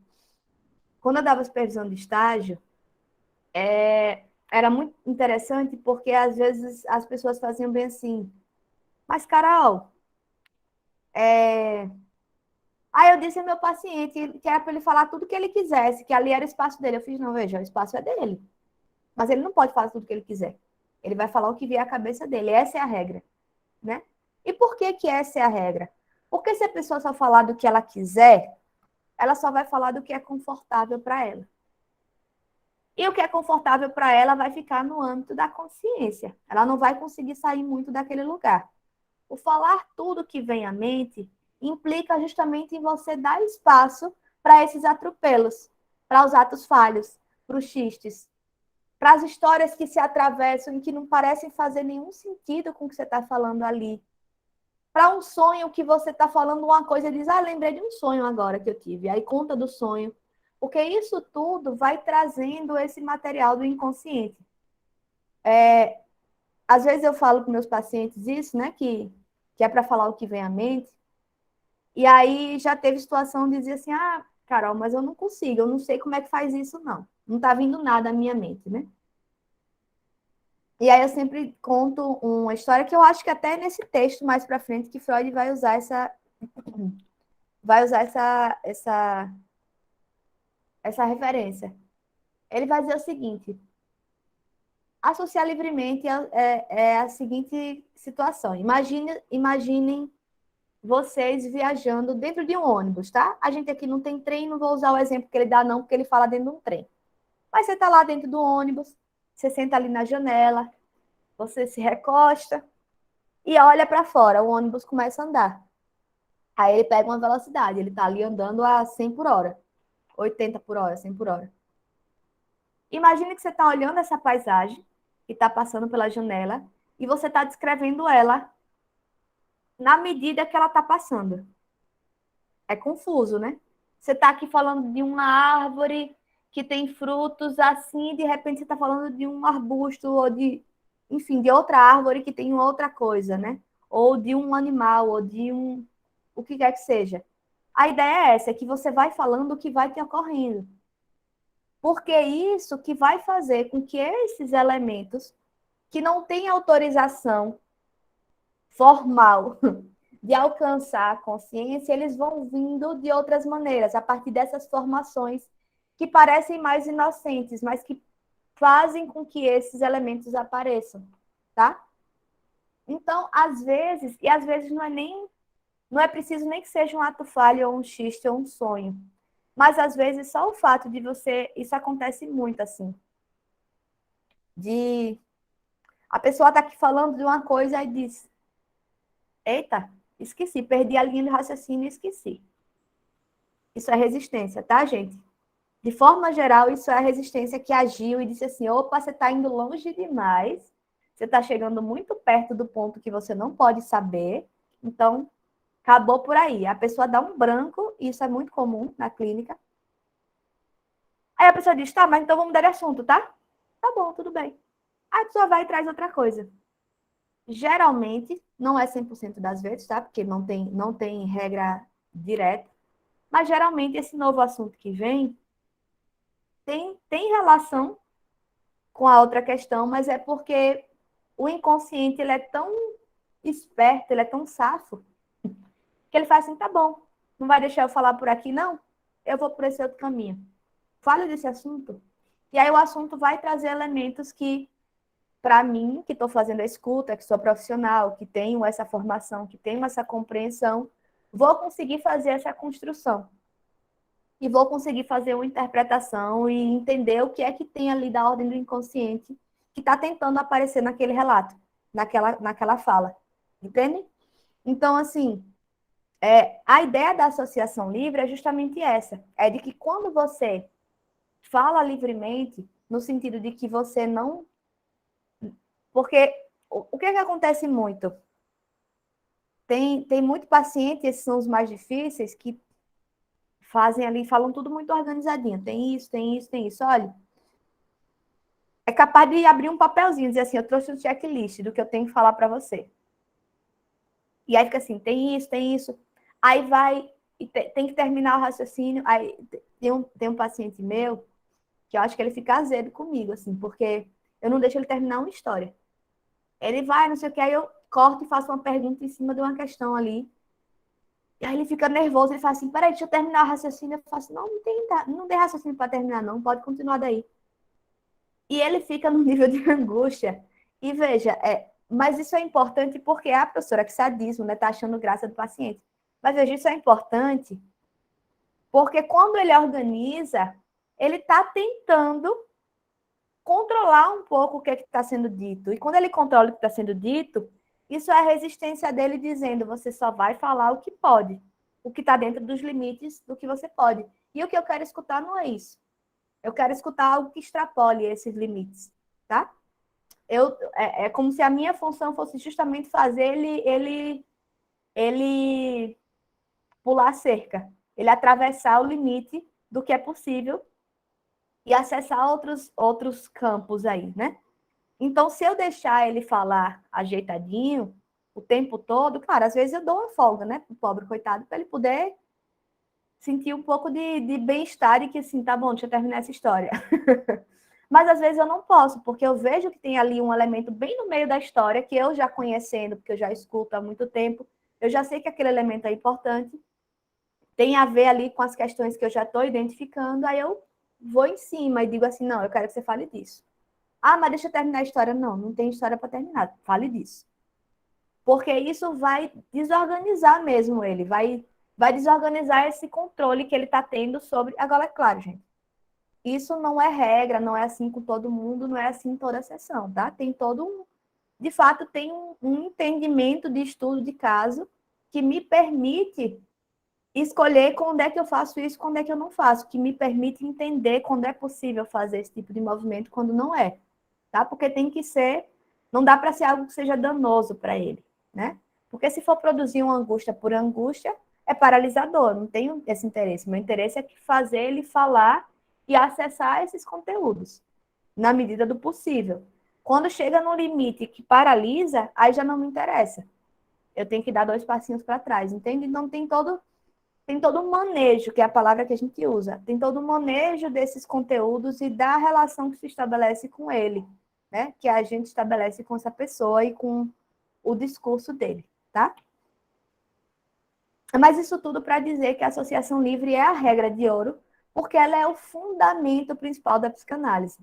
Quando eu dava supervisão de estágio, era muito interessante porque às vezes as pessoas faziam bem assim: mas, Carol, aí eu disse ao meu paciente que era para ele falar tudo que ele quisesse, que ali era o espaço dele. Eu fiz: não, veja, o espaço é dele. Mas ele não pode falar tudo que ele quiser. Ele vai falar o que vier à cabeça dele. Essa é a regra, né? E por que que essa é a regra? Porque se a pessoa só falar do que ela quiser, ela só vai falar do que é confortável para ela. E o que é confortável para ela vai ficar no âmbito da consciência. Ela não vai conseguir sair muito daquele lugar. O falar tudo que vem à mente implica justamente em você dar espaço para esses atropelos, para os atos falhos, para os xistes, para as histórias que se atravessam e que não parecem fazer nenhum sentido com o que você está falando ali. Para um sonho que você está falando uma coisa e diz: ah, lembrei de um sonho agora que eu tive. Aí conta do sonho. Porque isso tudo vai trazendo esse material do inconsciente. Às vezes eu falo para meus pacientes isso, né? Que é para falar o que vem à mente. E aí já teve situação de dizer assim: ah, Carol, mas eu não consigo, eu não sei como é que faz isso, não. Não está vindo nada à minha mente, né? E aí eu sempre conto uma história que eu acho que até nesse texto mais para frente que Freud vai usar essa referência. Ele vai dizer o seguinte: associar livremente é a seguinte situação. Imaginem vocês viajando dentro de um ônibus, tá? A gente aqui não tem trem, não vou usar o exemplo que ele dá, não, porque ele fala dentro de um trem. Mas você está lá dentro do ônibus, você senta ali na janela, você se recosta e olha para fora, o ônibus começa a andar. Aí ele pega uma velocidade, ele está ali andando a 100 por hora, 80 por hora, 100 por hora. Imagine que você está olhando essa paisagem que está passando pela janela e você está descrevendo ela na medida que ela está passando. É confuso, né? Você está aqui falando de uma árvore que tem frutos assim, e de repente você está falando de um arbusto ou enfim, de outra árvore que tem outra coisa, né? Ou de um animal, ou de o que quer que seja. A ideia é essa, é que você vai falando o que vai te ocorrendo. Porque é isso que vai fazer com que esses elementos que não têm autorização formal de alcançar a consciência, eles vão vindo de outras maneiras, a partir dessas formações que parecem mais inocentes, mas que fazem com que esses elementos apareçam, tá? Então, às vezes não é preciso nem que seja um ato falho, ou um xiste, ou um sonho. Mas, às vezes, só o fato de isso acontece muito, assim. A pessoa está aqui falando de uma coisa e diz: eita, esqueci, perdi a linha de raciocínio e esqueci. Isso é resistência, tá, gente? De forma geral, isso é a resistência que agiu e disse assim: opa, você está indo longe demais, você está chegando muito perto do ponto que você não pode saber, então acabou por aí. A pessoa dá um branco, e isso é muito comum na clínica. Aí a pessoa diz: tá, mas então vamos mudar de assunto, tá? Tá bom, tudo bem. Aí a pessoa vai e traz outra coisa. Geralmente, não é 100% das vezes, tá? Porque não tem regra direta. Mas, geralmente, esse novo assunto que vem tem relação com a outra questão, mas é porque o inconsciente ele é tão esperto, ele é tão safo, que ele faz assim: tá bom, não vai deixar eu falar por aqui, não? Eu vou por esse outro caminho. Fala desse assunto. E aí o assunto vai trazer elementos que, para mim, que estou fazendo a escuta, que sou profissional, que tenho essa formação, que tenho essa compreensão, vou conseguir fazer essa construção. E vou conseguir fazer uma interpretação e entender o que é que tem ali da ordem do inconsciente que está tentando aparecer naquele relato, naquela fala. Entende? Então, assim, a ideia da associação livre é justamente essa. É de que quando você fala livremente, no sentido de que você não... Porque o que é que acontece muito? Tem muito paciente, esses são os mais difíceis, que fazem ali, falam tudo muito organizadinho. Tem isso, tem isso, tem isso. Olha, é capaz de abrir um papelzinho e dizer assim, eu trouxe um checklist do que eu tenho que falar para você. E aí fica assim, tem isso, tem isso. Aí vai, e tem que terminar o raciocínio. Aí tem um paciente meu, que eu acho que ele fica azedo comigo, assim, porque eu não deixo ele terminar uma história. Ele vai, não sei o que, aí eu corto e faço uma pergunta em cima de uma questão ali. E aí ele fica nervoso, ele fala assim, peraí, deixa eu terminar o raciocínio. Eu faço, não, não tem raciocínio para terminar, não, pode continuar daí. E ele fica no nível de angústia. E veja, mas isso é importante porque a professora que sadismo, né, tá achando graça do paciente. Mas veja, isso é importante porque quando ele organiza, ele está tentando controlar um pouco o que está sendo dito. E quando ele controla o que está sendo dito, isso é a resistência dele dizendo, você só vai falar o que pode, o que está dentro dos limites do que você pode. E o que eu quero escutar não é isso. Eu quero escutar algo que extrapole esses limites, tá? É como se a minha função fosse justamente fazer ele pular a cerca, ele atravessar o limite do que é possível e acessar outros campos aí, né? Então, se eu deixar ele falar ajeitadinho o tempo todo, claro, às vezes eu dou uma folga, né, pro pobre coitado, para ele poder sentir um pouco de bem-estar e que assim, tá bom, deixa eu terminar essa história. Mas às vezes eu não posso, porque eu vejo que tem ali um elemento bem no meio da história que eu já conhecendo, porque eu já escuto há muito tempo, eu já sei que aquele elemento é importante, tem a ver ali com as questões que eu já estou identificando, aí eu vou em cima e digo assim, não, eu quero que você fale disso. Ah, mas deixa eu terminar a história. Não, não tem história para terminar, fale disso. Porque isso vai desorganizar mesmo ele, vai desorganizar esse controle que ele está tendo sobre... Agora, é claro, gente, isso não é regra, não é assim com todo mundo, não é assim em toda a sessão, tá? Tem todo um... De fato, tem um entendimento de estudo de caso que me permite escolher quando é que eu faço isso, quando é que eu não faço, que me permite entender quando é possível fazer esse tipo de movimento, quando não é, tá? Porque tem que ser... Não dá para ser algo que seja danoso para ele, né? Porque se for produzir uma angústia por angústia, é paralisador, não tenho esse interesse. Meu interesse é fazer ele falar e acessar esses conteúdos, na medida do possível. Quando chega no limite que paralisa, aí já não me interessa. Eu tenho que dar 2 passinhos para trás, entende? Não tem todo um manejo, que é a palavra que a gente usa. Tem todo um manejo desses conteúdos e da relação que se estabelece com ele, né? Que a gente estabelece com essa pessoa e com o discurso dele, tá? Mas isso tudo para dizer que a associação livre é a regra de ouro, porque ela é o fundamento principal da psicanálise.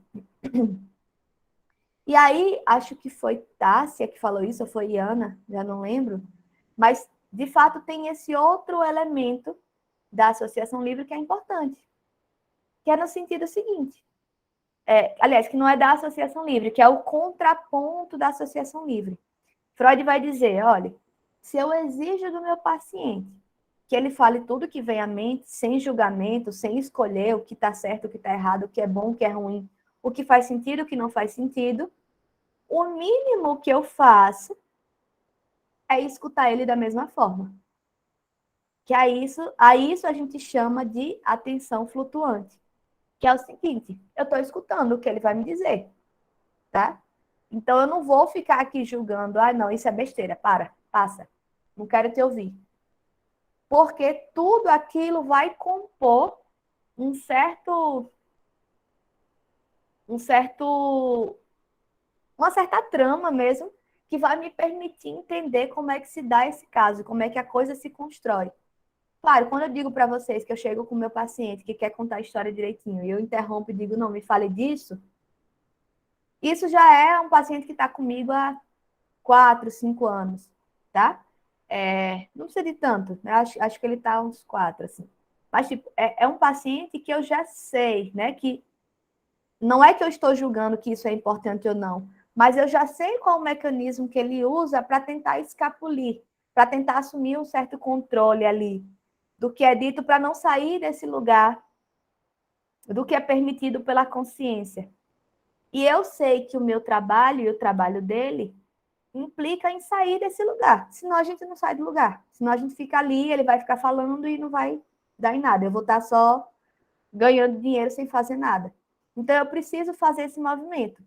E aí, acho que foi Tássia que falou isso, ou foi Ana, já não lembro, mas, de fato, tem esse outro elemento da associação livre que é importante, que é no sentido seguinte, aliás, que não é da associação livre, que é o contraponto da associação livre. Freud vai dizer, olha, se eu exijo do meu paciente que ele fale tudo que vem à mente, sem julgamento, sem escolher o que está certo, o que está errado, o que é bom, o que é ruim, o que faz sentido, o que não faz sentido, o mínimo que eu faço é escutar ele da mesma forma. Que a isso a gente chama de atenção flutuante. Que é o seguinte, eu estou escutando o que ele vai me dizer, tá? Então, eu não vou ficar aqui julgando, não, isso é besteira, passa, não quero te ouvir. Porque tudo aquilo vai compor uma certa trama mesmo, que vai me permitir entender como é que se dá esse caso, como é que a coisa se constrói. Claro, quando eu digo para vocês que eu chego com o meu paciente que quer contar a história direitinho e eu interrompo e digo, não, me fale disso, isso já é um paciente que está comigo há 4, 5 anos, tá? Não precisa de tanto, né? Acho que ele está uns 4, assim. Mas, tipo, é um paciente que eu já sei, né? Que não é que eu estou julgando que isso é importante ou não, mas eu já sei qual o mecanismo que ele usa para tentar escapulir, para tentar assumir um certo controle ali do que é dito para não sair desse lugar do que é permitido pela consciência. E eu sei que o meu trabalho e o trabalho dele implica em sair desse lugar, senão a gente não sai do lugar, senão a gente fica ali, ele vai ficar falando e não vai dar em nada, eu vou estar só ganhando dinheiro sem fazer nada. Então eu preciso fazer esse movimento,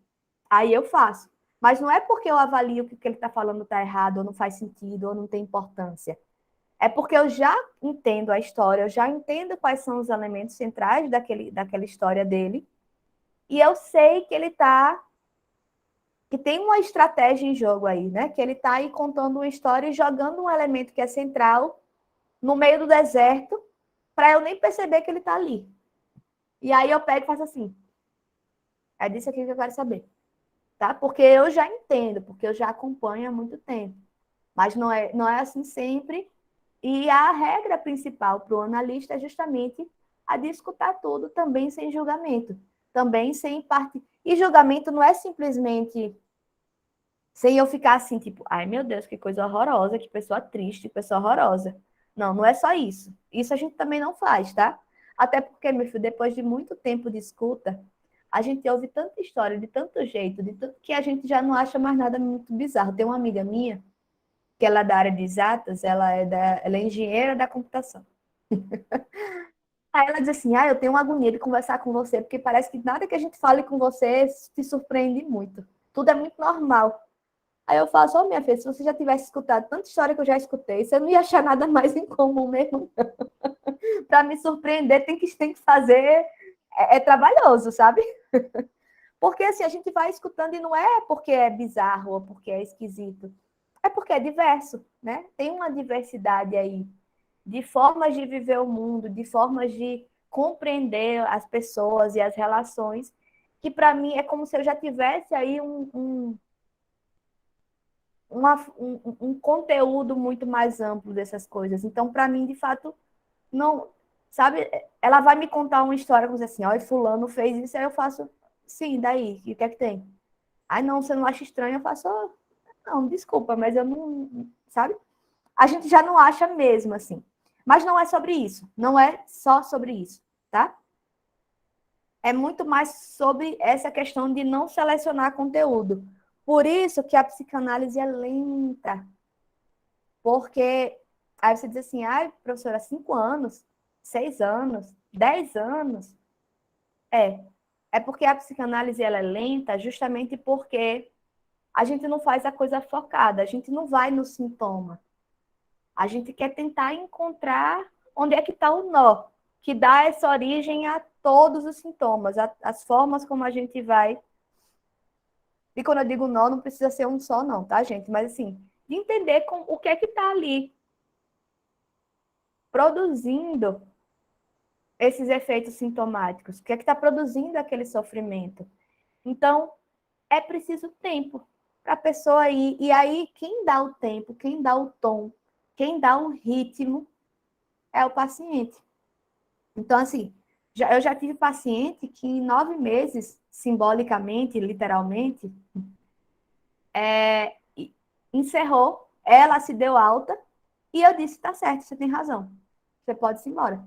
aí eu faço, mas não é porque eu avalio que o que ele está falando está errado, ou não faz sentido, ou não tem importância, é porque eu já entendo a história, eu já entendo quais são os elementos centrais daquela história dele, e eu sei que ele está que tem uma estratégia em jogo aí, né? Que ele está aí contando uma história e jogando um elemento que é central no meio do deserto para eu nem perceber que ele está ali. E aí eu pego e faço assim. É disso aqui que eu quero saber. Tá? Porque eu já entendo, porque eu já acompanho há muito tempo. Mas não é assim sempre. E a regra principal para o analista é justamente a de escutar tudo também sem julgamento. Também sem parte. E julgamento não é simplesmente sem eu ficar assim, tipo, ai meu Deus, que coisa horrorosa, que pessoa triste, que pessoa horrorosa. Não, não é só isso. Isso a gente também não faz, tá? Até porque, meu filho, depois de muito tempo de escuta, a gente ouve tanta história, de tanto jeito, que a gente já não acha mais nada muito bizarro. Tem uma amiga minha, que ela é da área de exatas, ela é engenheira da computação. Aí ela diz assim, eu tenho uma agonia de conversar com você, porque parece que nada que a gente fale com você te surpreende muito. Tudo é muito normal. Aí eu falo, minha filha, se você já tivesse escutado tanta história que eu já escutei, você não ia achar nada mais em comum mesmo. Para me surpreender, tem que fazer. É trabalhoso, sabe? Porque assim, a gente vai escutando e não é porque é bizarro ou porque é esquisito. É porque é diverso, né? Tem uma diversidade aí de formas de viver o mundo, de formas de compreender as pessoas e as relações, que para mim é como se eu já tivesse aí um conteúdo muito mais amplo dessas coisas. Então, para mim, de fato, não. Sabe, ela vai me contar uma história, como assim, olha, fulano fez isso, aí eu faço, sim, daí, e o que é que tem? Aí não, você não acha estranho, eu faço, não, desculpa, mas eu não, sabe? A gente já não acha mesmo, assim. Mas não é sobre isso, não é só sobre isso, tá? É muito mais sobre essa questão de não selecionar conteúdo. Por isso que a psicanálise é lenta. Porque aí você diz assim, professora, 5 anos, 6 anos, 10 anos. É porque a psicanálise ela é lenta justamente porque a gente não faz a coisa focada, a gente não vai no sintoma. A gente quer tentar encontrar onde é que está o nó, que dá essa origem a todos os sintomas, as formas como a gente vai. E quando eu digo nó, não precisa ser um só, não, tá, gente? Mas assim, de entender o que é que está ali produzindo esses efeitos sintomáticos, o que é que está produzindo aquele sofrimento. Então, é preciso tempo para a pessoa ir. E aí, quem dá o tempo, quem dá o tom, quem dá o ritmo é o paciente. Então, assim, eu já tive paciente que em 9 meses, simbolicamente, literalmente, encerrou, ela se deu alta, e eu disse, tá certo, você tem razão, você pode ir embora.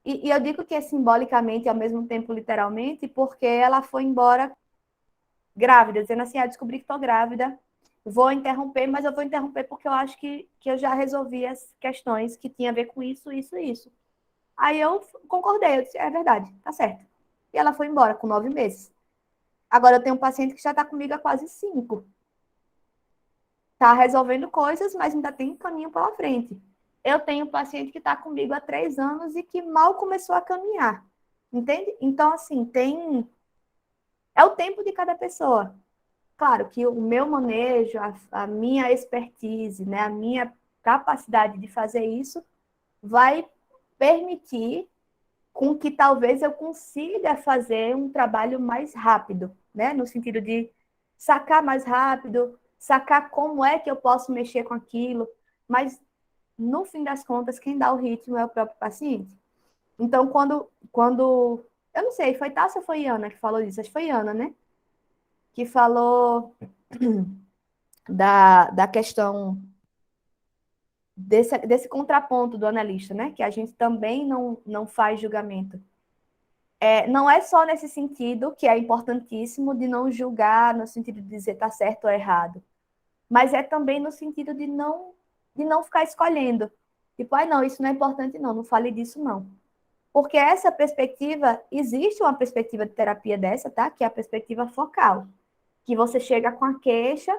E eu digo que é simbolicamente e ao mesmo tempo literalmente, porque ela foi embora grávida, dizendo assim, descobri que estou grávida, vou interromper, mas eu vou interromper porque eu acho que eu já resolvi as questões que tinham a ver com isso, isso e isso. Aí eu concordei, eu disse, é verdade, tá certo. E ela foi embora com 9 meses. Agora eu tenho um paciente que já está comigo há quase 5. Está resolvendo coisas, mas ainda tem um caminho pela frente. Eu tenho um paciente que está comigo há 3 anos e que mal começou a caminhar. Entende? Então, assim, é o tempo de cada pessoa. Claro que o meu manejo, a minha expertise, né, a minha capacidade de fazer isso vai permitir com que talvez eu consiga fazer um trabalho mais rápido, né? No sentido de sacar mais rápido, sacar como é que eu posso mexer com aquilo. mas no fim das contas, quem dá o ritmo é o próprio paciente. Então, quando eu não sei, foi Tássia ou foi Ana que falou isso? Acho que foi Ana, né? Que falou da questão desse contraponto do analista, né? Que a gente também não faz julgamento. Não é só nesse sentido, que é importantíssimo, de não julgar, no sentido de dizer tá certo ou errado, mas é também no sentido de não ficar escolhendo. Tipo, não, isso não é importante, não fale disso, não. Porque essa perspectiva, existe uma perspectiva de terapia dessa, tá? Que é a perspectiva focal, que você chega com a queixa,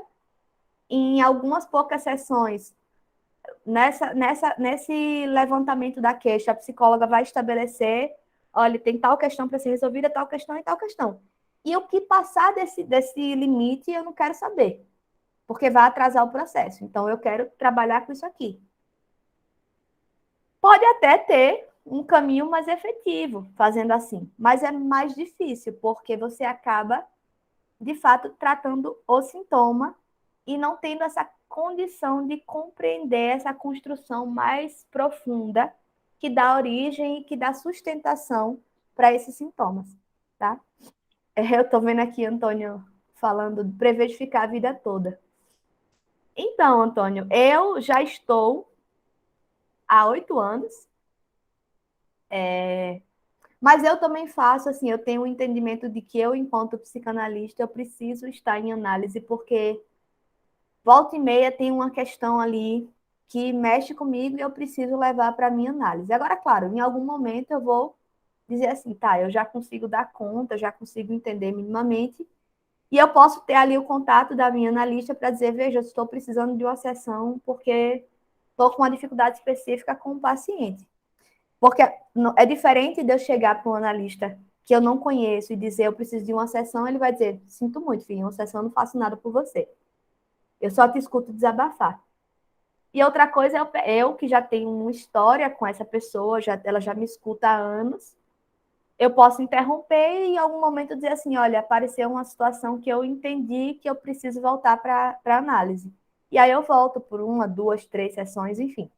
e em algumas poucas sessões, nesse levantamento da queixa, a psicóloga vai estabelecer, olha, tem tal questão para ser resolvida, tal questão e tal questão. E o que passar desse limite, eu não quero saber, porque vai atrasar o processo. Então, eu quero trabalhar com isso aqui. Pode até ter um caminho mais efetivo fazendo assim, mas é mais difícil, porque você acaba, de fato, tratando o sintoma e não tendo essa condição de compreender essa construção mais profunda que dá origem e que dá sustentação para esses sintomas, tá? Eu estou vendo aqui, Antônio, falando de prever de ficar a vida toda. Então, Antônio, eu já estou há 8 anos, mas eu também faço, assim, eu tenho um entendimento de que eu, enquanto psicanalista, eu preciso estar em análise, porque volta e meia tem uma questão ali que mexe comigo e eu preciso levar para a minha análise. Agora, claro, em algum momento eu vou dizer assim, tá, eu já consigo dar conta, já consigo entender minimamente, e eu posso ter ali o contato da minha analista para dizer, veja, eu estou precisando de uma sessão porque estou com uma dificuldade específica com o paciente. Porque é diferente de eu chegar para um analista que eu não conheço e dizer, eu preciso de uma sessão, ele vai dizer, sinto muito, filho, uma sessão eu não faço nada por você. Eu só te escuto desabafar. E outra coisa é eu que já tenho uma história com essa pessoa, ela já me escuta há anos, eu posso interromper e em algum momento dizer assim, olha, apareceu uma situação que eu entendi que eu preciso voltar para análise. E aí eu volto por 1, 2, 3 sessões, enfim.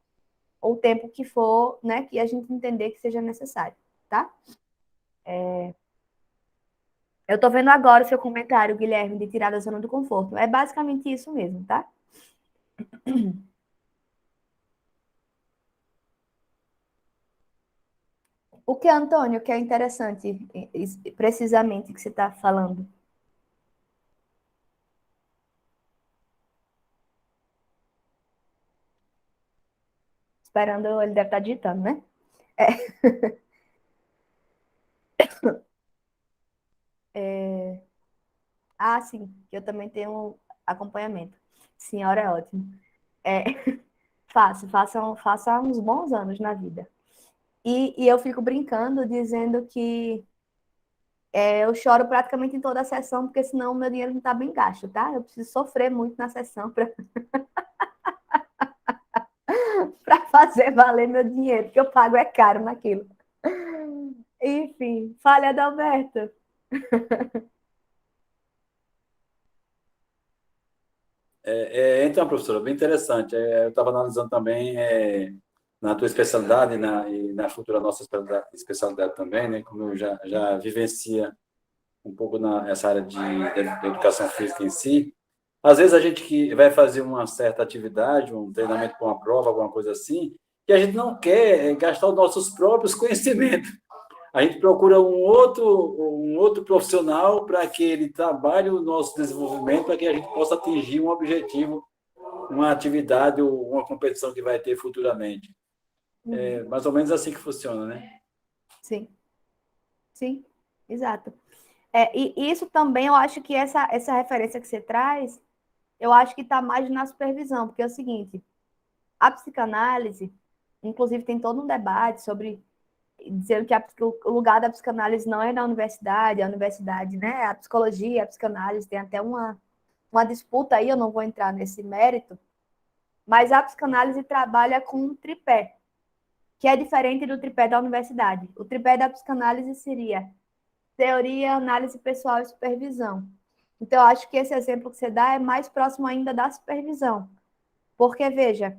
Ou o tempo que for, né, que a gente entender que seja necessário, tá? Eu tô vendo agora o seu comentário, Guilherme, de tirar da zona do conforto. É basicamente isso mesmo, tá? O que, Antônio, que é interessante, precisamente, que você está falando? Esperando, ele deve estar digitando, né? Ah, sim, que eu também tenho acompanhamento. Senhora é ótimo. É, faço há uns bons anos na vida. E eu fico brincando, dizendo que eu choro praticamente em toda a sessão, porque senão o meu dinheiro não está bem gasto, tá? Eu preciso sofrer muito na sessão para fazer valer meu dinheiro, porque eu pago é caro naquilo. Enfim, fale, Adalberto. Então, professora, bem interessante. Eu estava analisando também na tua especialidade e na futura nossa especialidade também, né? Como eu já vivencia um pouco essa área de educação física em si. Às vezes a gente que vai fazer uma certa atividade, um treinamento para uma prova, alguma coisa assim, que a gente não quer gastar os nossos próprios conhecimentos. A gente procura um outro profissional para que ele trabalhe o nosso desenvolvimento, para que a gente possa atingir um objetivo, uma atividade ou uma competição que vai ter futuramente. É mais ou menos assim que funciona, né? Sim, sim, exato. E isso também, eu acho que essa referência que você traz, eu acho que está mais na supervisão, porque é o seguinte, a psicanálise, inclusive tem todo um debate sobre dizendo que o lugar da psicanálise não é na universidade, a universidade, né? A psicologia, a psicanálise, tem até uma disputa aí, eu não vou entrar nesse mérito, mas a psicanálise trabalha com um tripé, que é diferente do tripé da universidade. O tripé da psicanálise seria teoria, análise pessoal e supervisão. Então, eu acho que esse exemplo que você dá é mais próximo ainda da supervisão. Porque, veja,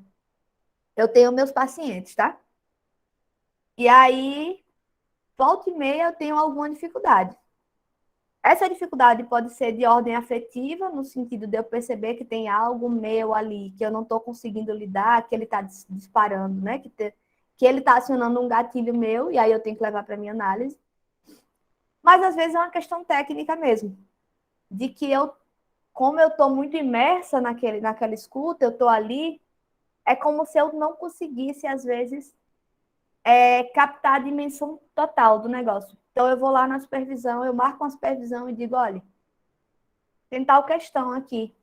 eu tenho meus pacientes, tá? E aí, volta e meia, eu tenho alguma dificuldade. Essa dificuldade pode ser de ordem afetiva, no sentido de eu perceber que tem algo meu ali, que eu não estou conseguindo lidar, que ele está disparando, né? Que ele está acionando um gatilho meu, e aí eu tenho que levar para minha análise. Mas às vezes é uma questão técnica mesmo, de que como eu estou muito imersa naquela escuta, eu estou ali, é como se eu não conseguisse, às vezes, captar a dimensão total do negócio. Então, eu vou lá na supervisão, eu marco uma supervisão e digo, olha, tem tal questão aqui.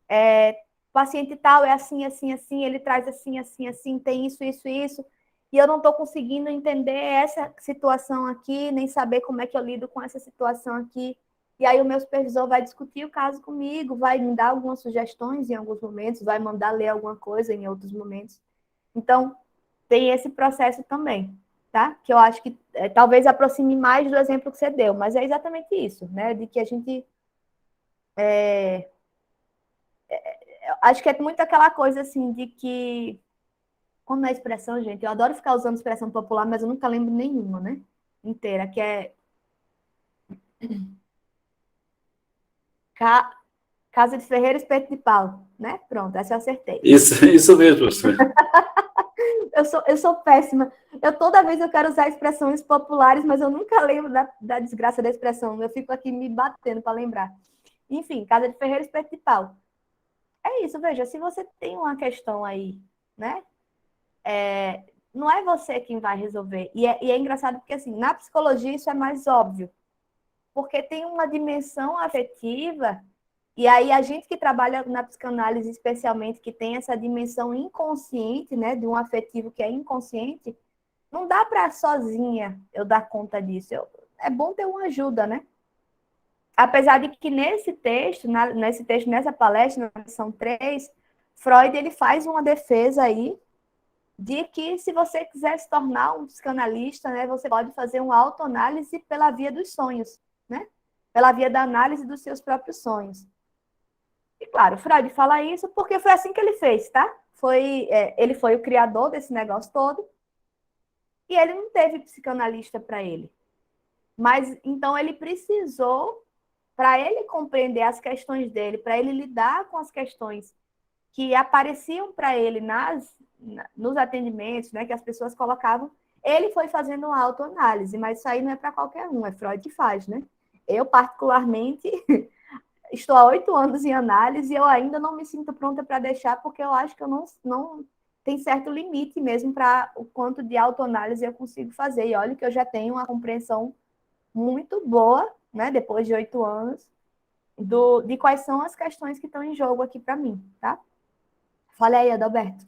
O paciente tal é assim, assim, assim, ele traz assim, assim, assim, tem isso, isso, isso, e eu não estou conseguindo entender essa situação aqui, nem saber como é que eu lido com essa situação aqui. E aí o meu supervisor vai discutir o caso comigo, vai me dar algumas sugestões em alguns momentos, vai mandar ler alguma coisa em outros momentos. Então, tem esse processo também, tá? Que eu acho que talvez aproxime mais do exemplo que você deu, mas é exatamente isso, né? De que a gente acho que é muito aquela coisa assim de que, como é a expressão, gente? Eu adoro ficar usando expressão popular, mas eu nunca lembro nenhuma, né? Inteira, que é casa de ferreiro, espeto de pau, né? Pronto, essa eu acertei. Isso mesmo, professor. Eu sou péssima. Toda vez eu quero usar expressões populares, mas eu nunca lembro da desgraça da expressão. Eu fico aqui me batendo para lembrar. Enfim, casa de ferreiro, espeto de pau. É isso, veja, se você tem uma questão aí, né? Não é você quem vai resolver. E é engraçado porque, assim, na psicologia isso é mais óbvio. Porque tem uma dimensão afetiva, e aí a gente que trabalha na psicanálise, especialmente, que tem essa dimensão inconsciente, né? De um afetivo que é inconsciente, não dá para sozinha eu dar conta disso. É bom ter uma ajuda, né? Apesar de que nesse texto, nessa palestra, na lição 3, Freud ele faz uma defesa aí de que se você quiser se tornar um psicanalista, né, você pode fazer uma autoanálise pela via dos sonhos, né? Pela via da análise dos seus próprios sonhos. E claro, Freud fala isso porque foi assim que ele fez, tá? Ele foi o criador desse negócio todo e ele não teve psicanalista para ele. Mas então ele precisou, para ele compreender as questões dele, para ele lidar com as questões que apareciam para ele nos atendimentos, né, que as pessoas colocavam, ele foi fazendo uma autoanálise, mas isso aí não é para qualquer um, é Freud que faz, né? Eu, particularmente, estou há 8 anos em análise e eu ainda não me sinto pronta para deixar, porque eu acho que eu não tem certo limite mesmo para o quanto de autoanálise eu consigo fazer. E olha que eu já tenho uma compreensão muito boa, né, depois de 8 anos, de quais são as questões que estão em jogo aqui para mim, tá? Fala aí, Adalberto.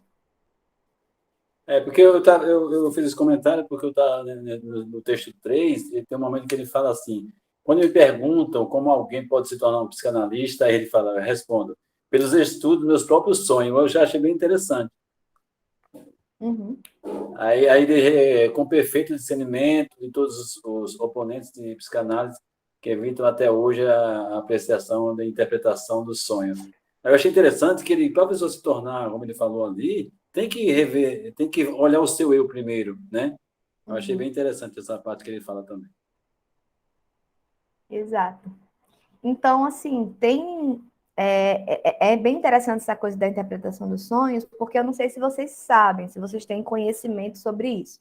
Porque eu fiz esse comentário porque eu estava no texto 3, e tem um momento que ele fala assim, quando me perguntam como alguém pode se tornar um psicanalista, aí ele fala, eu respondo, pelos estudos, meus próprios sonhos. Eu já achei bem interessante. Uhum. Aí ele, com perfeito discernimento de todos os oponentes de psicanálise que evitam até hoje a apreciação da interpretação dos sonhos. Eu achei interessante que ele, para a pessoa se tornar, como ele falou ali, tem que rever, tem que olhar o seu eu primeiro, né? Eu achei bem interessante essa parte que ele fala também. Exato. Então, assim, é bem interessante essa coisa da interpretação dos sonhos, porque eu não sei se vocês sabem, se vocês têm conhecimento sobre isso.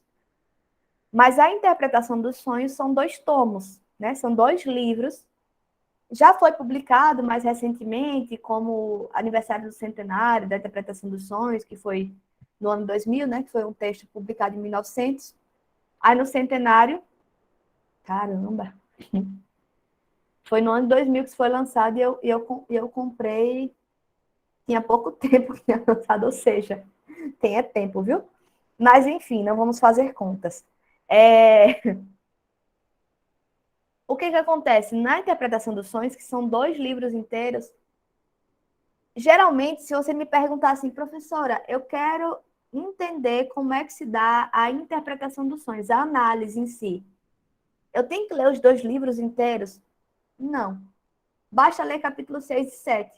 Mas a interpretação dos sonhos são 2 tomos, né? São 2 livros. Já foi publicado mais recentemente, como Aniversário do Centenário da Interpretação dos Sonhos, que foi no ano 2000, né? Que foi um texto publicado em 1900. Aí no centenário, caramba, foi no ano 2000 que foi lançado e eu comprei, tinha pouco tempo que tinha lançado, ou seja, tem tempo, viu? Mas, enfim, não vamos fazer contas. O que acontece? Na interpretação dos sonhos, que são 2 livros inteiros, geralmente, se você me perguntar assim, professora, eu quero entender como é que se dá a interpretação dos sonhos, a análise em si, eu tenho que ler os 2 livros inteiros? Não. Basta ler capítulo 6 e 7,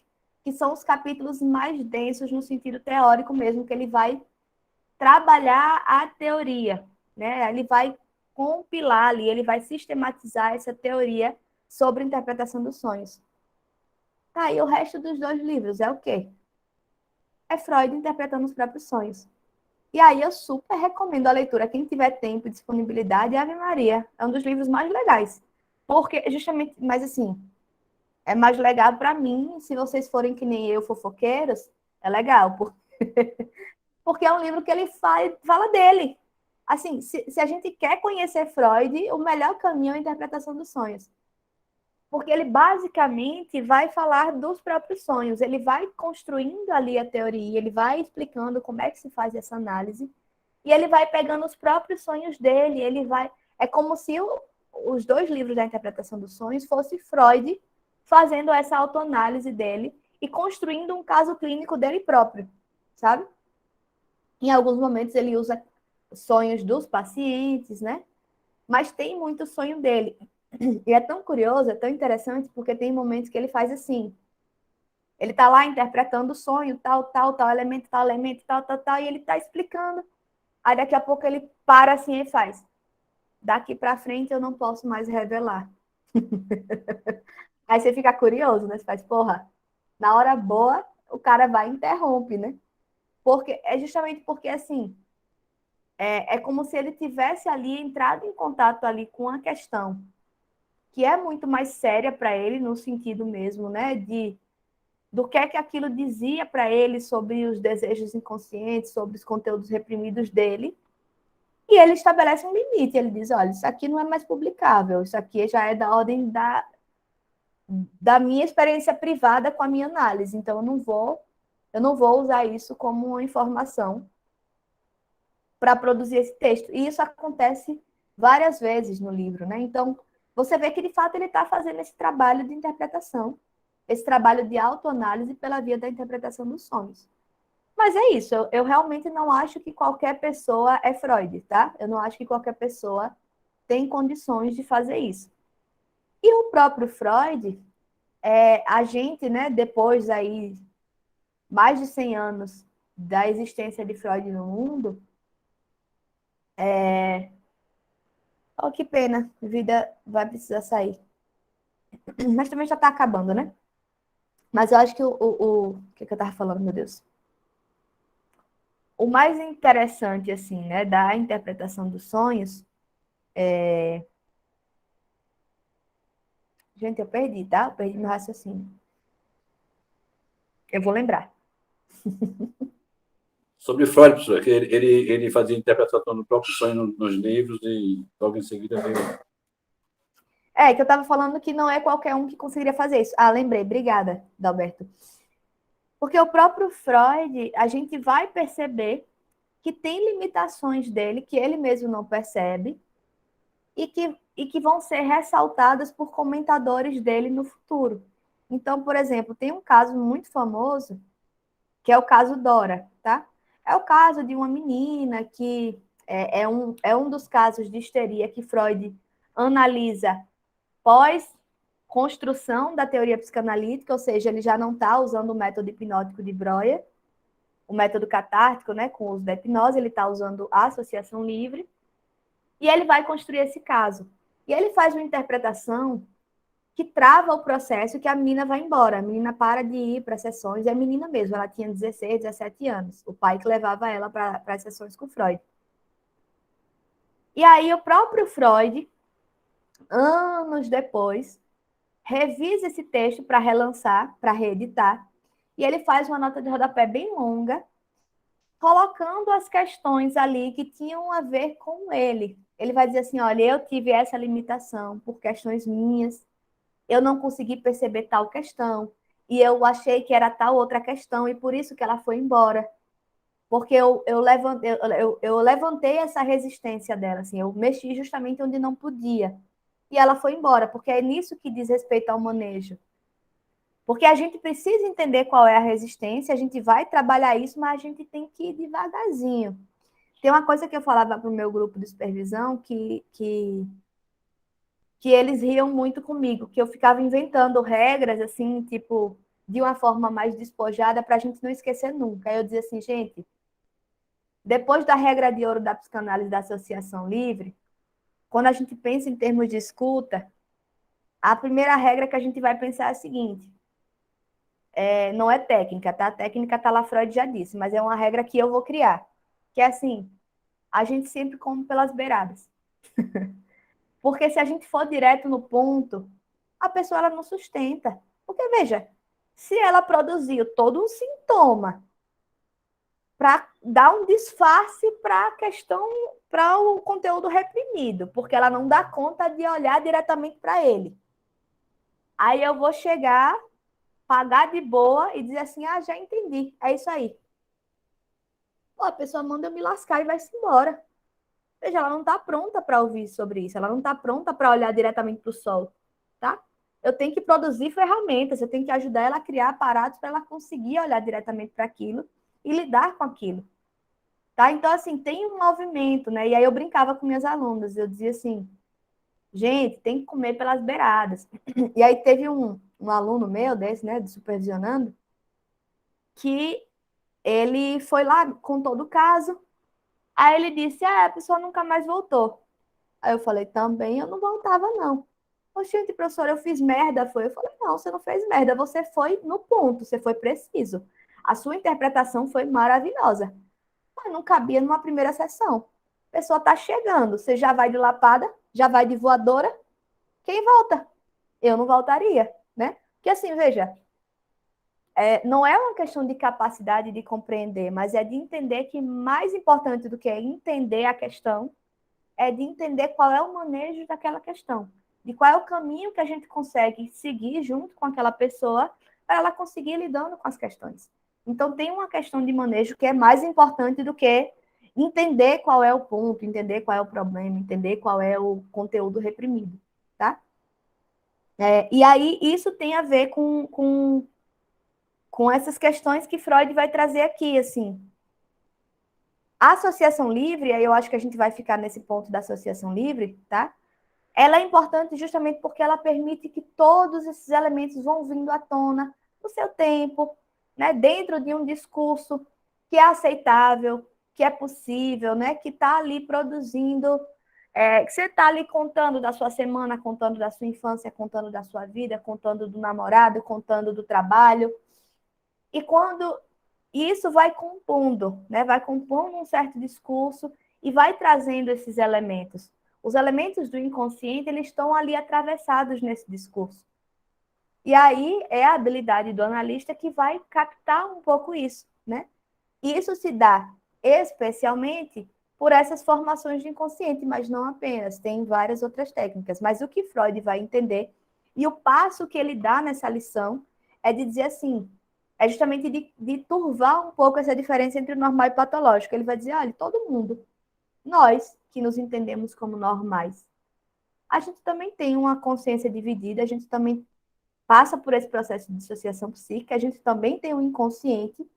que são os capítulos mais densos no sentido teórico mesmo, que ele vai trabalhar a teoria, né? Ele vai compilar ali, ele vai sistematizar essa teoria sobre interpretação dos sonhos. Tá, e o resto dos 2 livros é o quê? É Freud interpretando os próprios sonhos. E aí eu super recomendo a leitura. Quem tiver tempo e disponibilidade, Ave Maria. É um dos livros mais legais. Porque, justamente, mas assim, é mais legal para mim, se vocês forem que nem eu, fofoqueiros, é legal. Porque é um livro que ele fala dele. Assim, se a gente quer conhecer Freud, o melhor caminho é a interpretação dos sonhos. Porque ele basicamente vai falar dos próprios sonhos, ele vai construindo ali a teoria, ele vai explicando como é que se faz essa análise, e ele vai pegando os próprios sonhos dele, ele vai... É como se os 2 livros da interpretação dos sonhos fosse Freud fazendo essa autoanálise dele e construindo um caso clínico dele próprio, sabe? Em alguns momentos ele usa sonhos dos pacientes, né? Mas tem muito sonho dele. E é tão curioso, é tão interessante, porque tem momentos que ele faz assim. Ele tá lá interpretando o sonho, tal, elemento, tal, e ele tá explicando. Aí daqui a pouco ele para assim e faz. Daqui para frente eu não posso mais revelar. Aí você fica curioso, né? Você faz, porra, na hora boa, o cara vai e interrompe, né? Porque é justamente porque assim, é como se ele tivesse ali entrado em contato ali com a questão que é muito mais séria para ele, no sentido mesmo, né, do que é que aquilo dizia para ele sobre os desejos inconscientes, sobre os conteúdos reprimidos dele, e ele estabelece um limite, ele diz, olha, isso aqui não é mais publicável, isso aqui já é da ordem da minha experiência privada com a minha análise, então eu não vou usar isso como uma informação para produzir esse texto, e isso acontece várias vezes no livro, né, então você vê que, de fato, ele está fazendo esse trabalho de interpretação, esse trabalho de autoanálise pela via da interpretação dos sonhos. Mas é isso, eu realmente não acho que qualquer pessoa é Freud, tá? Eu não acho que qualquer pessoa tem condições de fazer isso. E o próprio Freud, a gente, né, depois aí, mais de 100 anos da existência de Freud no mundo, oh, que pena, a vida vai precisar sair. Mas também já está acabando, né? Mas eu acho que o que eu estava falando, meu Deus? O mais interessante, assim, né, da interpretação dos sonhos é... Gente, eu perdi, tá? Eu perdi meu raciocínio. Eu vou lembrar. Sobre Freud, professor, que ele fazia interpretação do próprio sonho nos livros e logo em seguida veio... Que eu estava falando que não é qualquer um que conseguiria fazer isso. Ah, lembrei. Obrigada, Dalberto. Porque o próprio Freud, a gente vai perceber que tem limitações dele que ele mesmo não percebe e que vão ser ressaltadas por comentadores dele no futuro. Então, por exemplo, tem um caso muito famoso, que é o caso Dora, tá? É o caso de uma menina que é um dos casos de histeria que Freud analisa pós-construção da teoria psicanalítica, ou seja, ele já não está usando o método hipnótico de Breuer, o método catártico, né, com o uso da hipnose, ele está usando a associação livre, e ele vai construir esse caso. E ele faz uma interpretação que trava o processo, que a menina vai embora. A menina para de ir para as sessões, é a menina mesmo, ela tinha 16, 17 anos. O pai que levava ela para as sessões com Freud. E aí o próprio Freud, anos depois, revisa esse texto para relançar, para reeditar, e ele faz uma nota de rodapé bem longa, colocando as questões ali que tinham a ver com ele. Ele vai dizer assim, olha, eu tive essa limitação por questões minhas, eu não consegui perceber tal questão, e eu achei que era tal outra questão, e por isso que ela foi embora. Porque eu levantei essa resistência dela, assim, eu mexi justamente onde não podia. E ela foi embora, porque é nisso que diz respeito ao manejo. Porque a gente precisa entender qual é a resistência, a gente vai trabalhar isso, mas a gente tem que ir devagarzinho. Tem uma coisa que eu falava para o meu grupo de supervisão que eles riam muito comigo, que eu ficava inventando regras, assim, tipo, de uma forma mais despojada para a gente não esquecer nunca. Aí eu dizia assim, gente, depois da regra de ouro da psicanálise da associação livre, quando a gente pensa em termos de escuta, a primeira regra que a gente vai pensar é a seguinte: não é técnica, tá? A técnica tá lá, Freud já disse, mas é uma regra que eu vou criar, que é assim: a gente sempre come pelas beiradas. Porque se a gente for direto no ponto, a pessoa ela não sustenta. Porque, veja, se ela produziu todo um sintoma para dar um disfarce para a questão, para o conteúdo reprimido, porque ela não dá conta de olhar diretamente para ele. Aí eu vou chegar, pagar de boa e dizer assim: ah, já entendi, é isso aí. Pô, a pessoa manda eu me lascar e vai-se embora. Veja, ela não está pronta para ouvir sobre isso, ela não está pronta para olhar diretamente para o sol, tá? Eu tenho que produzir ferramentas, eu tenho que ajudar ela a criar aparatos para ela conseguir olhar diretamente para aquilo e lidar com aquilo, tá? Então, assim, tem um movimento, né? E aí eu brincava com minhas alunas, eu dizia assim: gente, tem que comer pelas beiradas. E aí teve um aluno meu desse, né, de supervisionando, que ele foi lá, contou do caso, aí ele disse: ah, a pessoa nunca mais voltou. Aí eu falei: também eu não voltava, não. Oxente, professora, eu fiz merda, foi? Eu falei: não, você não fez merda, você foi no ponto, você foi preciso. A sua interpretação foi maravilhosa. Mas não cabia numa primeira sessão. A pessoa está chegando, você já vai de lapada, já vai de voadora, quem volta? Eu não voltaria, né? Porque assim, veja, não é uma questão de capacidade de compreender, mas é de entender que mais importante do que entender a questão é de entender qual é o manejo daquela questão, de qual é o caminho que a gente consegue seguir junto com aquela pessoa para ela conseguir ir lidando com as questões. Então, tem uma questão de manejo que é mais importante do que entender qual é o ponto, entender qual é o problema, entender qual é o conteúdo reprimido, tá? E aí, isso tem a ver com essas questões que Freud vai trazer aqui, assim. A associação livre, aí eu acho que a gente vai ficar nesse ponto da associação livre, tá? Ela é importante justamente porque ela permite que todos esses elementos vão vindo à tona no seu tempo, né? Dentro de um discurso que é aceitável, que é possível, né? Que está ali produzindo, que você está ali contando da sua semana, contando da sua infância, contando da sua vida, contando do namorado, contando do trabalho. E quando isso vai compondo, né? Vai compondo um certo discurso e vai trazendo esses elementos. Os elementos do inconsciente, eles estão ali atravessados nesse discurso. E aí é a habilidade do analista que vai captar um pouco isso, né? E isso se dá especialmente por essas formações de inconsciente, mas não apenas, tem várias outras técnicas. Mas o que Freud vai entender, e o passo que ele dá nessa lição, é de dizer assim, é justamente de turvar um pouco essa diferença entre o normal e o patológico. Ele vai dizer: olha, todo mundo, nós que nos entendemos como normais, a gente também tem uma consciência dividida, a gente também passa por esse processo de dissociação psíquica, a gente também tem um inconsciente,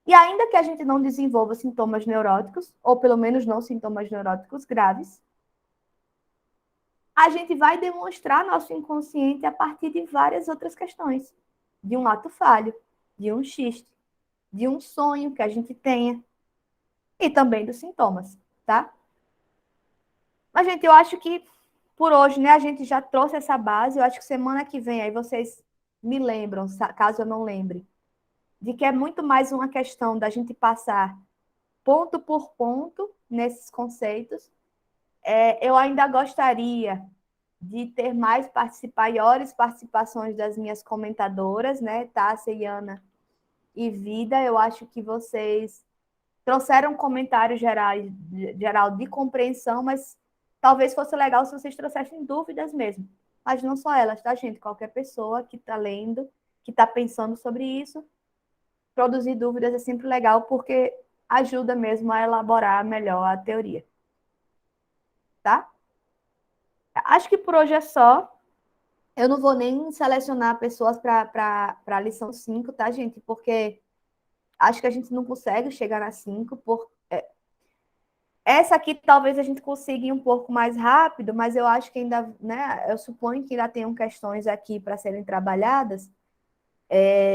e ainda que a gente não desenvolva sintomas neuróticos, ou pelo menos não sintomas neuróticos graves, a gente vai demonstrar nosso inconsciente a partir de várias outras questões. De um ato falho, de um xiste, de um sonho que a gente tenha, e também dos sintomas, tá? Mas, gente, eu acho que por hoje, né, a gente já trouxe essa base. Eu acho que semana que vem aí vocês me lembram, caso eu não lembre, de que é muito mais uma questão da gente passar ponto por ponto nesses conceitos. Eu ainda gostaria de ter maiores participações das minhas comentadoras, né, Tássia, Iana e Vida. Eu acho que vocês trouxeram um comentário geral de compreensão, mas talvez fosse legal se vocês trouxessem dúvidas mesmo. Mas não só elas, tá, gente? Qualquer pessoa que está lendo, que está pensando sobre isso, produzir dúvidas é sempre legal, porque ajuda mesmo a elaborar melhor a teoria. Tá? Acho que por hoje é só. Eu não vou nem selecionar pessoas para a lição 5, tá, gente? Porque acho que a gente não consegue chegar na 5 essa aqui talvez a gente consiga ir um pouco mais rápido, mas eu acho que ainda, né? Eu suponho que ainda tenham questões aqui para serem trabalhadas.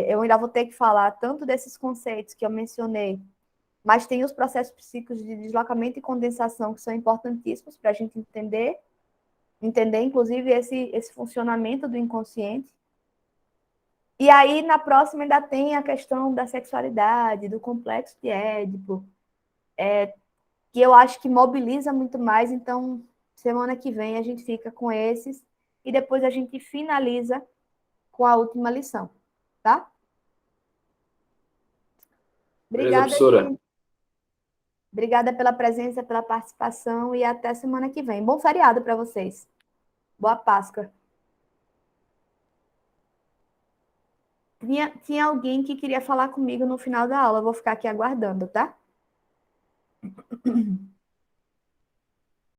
Eu ainda vou ter que falar tanto desses conceitos que eu mencionei mas tem os processos psíquicos de deslocamento e condensação que são importantíssimos para a gente entender inclusive esse funcionamento do inconsciente. E aí, na próxima, ainda tem a questão da sexualidade, do complexo de Édipo, que eu acho que mobiliza muito mais. Então, semana que vem a gente fica com esses e depois a gente finaliza com a última lição, tá? Beleza, Obrigada, professora. gente. Obrigada pela presença, pela participação e até semana que vem. Bom feriado para vocês. Boa Páscoa. Tinha alguém que queria falar comigo no final da aula. Eu vou ficar aqui aguardando, tá?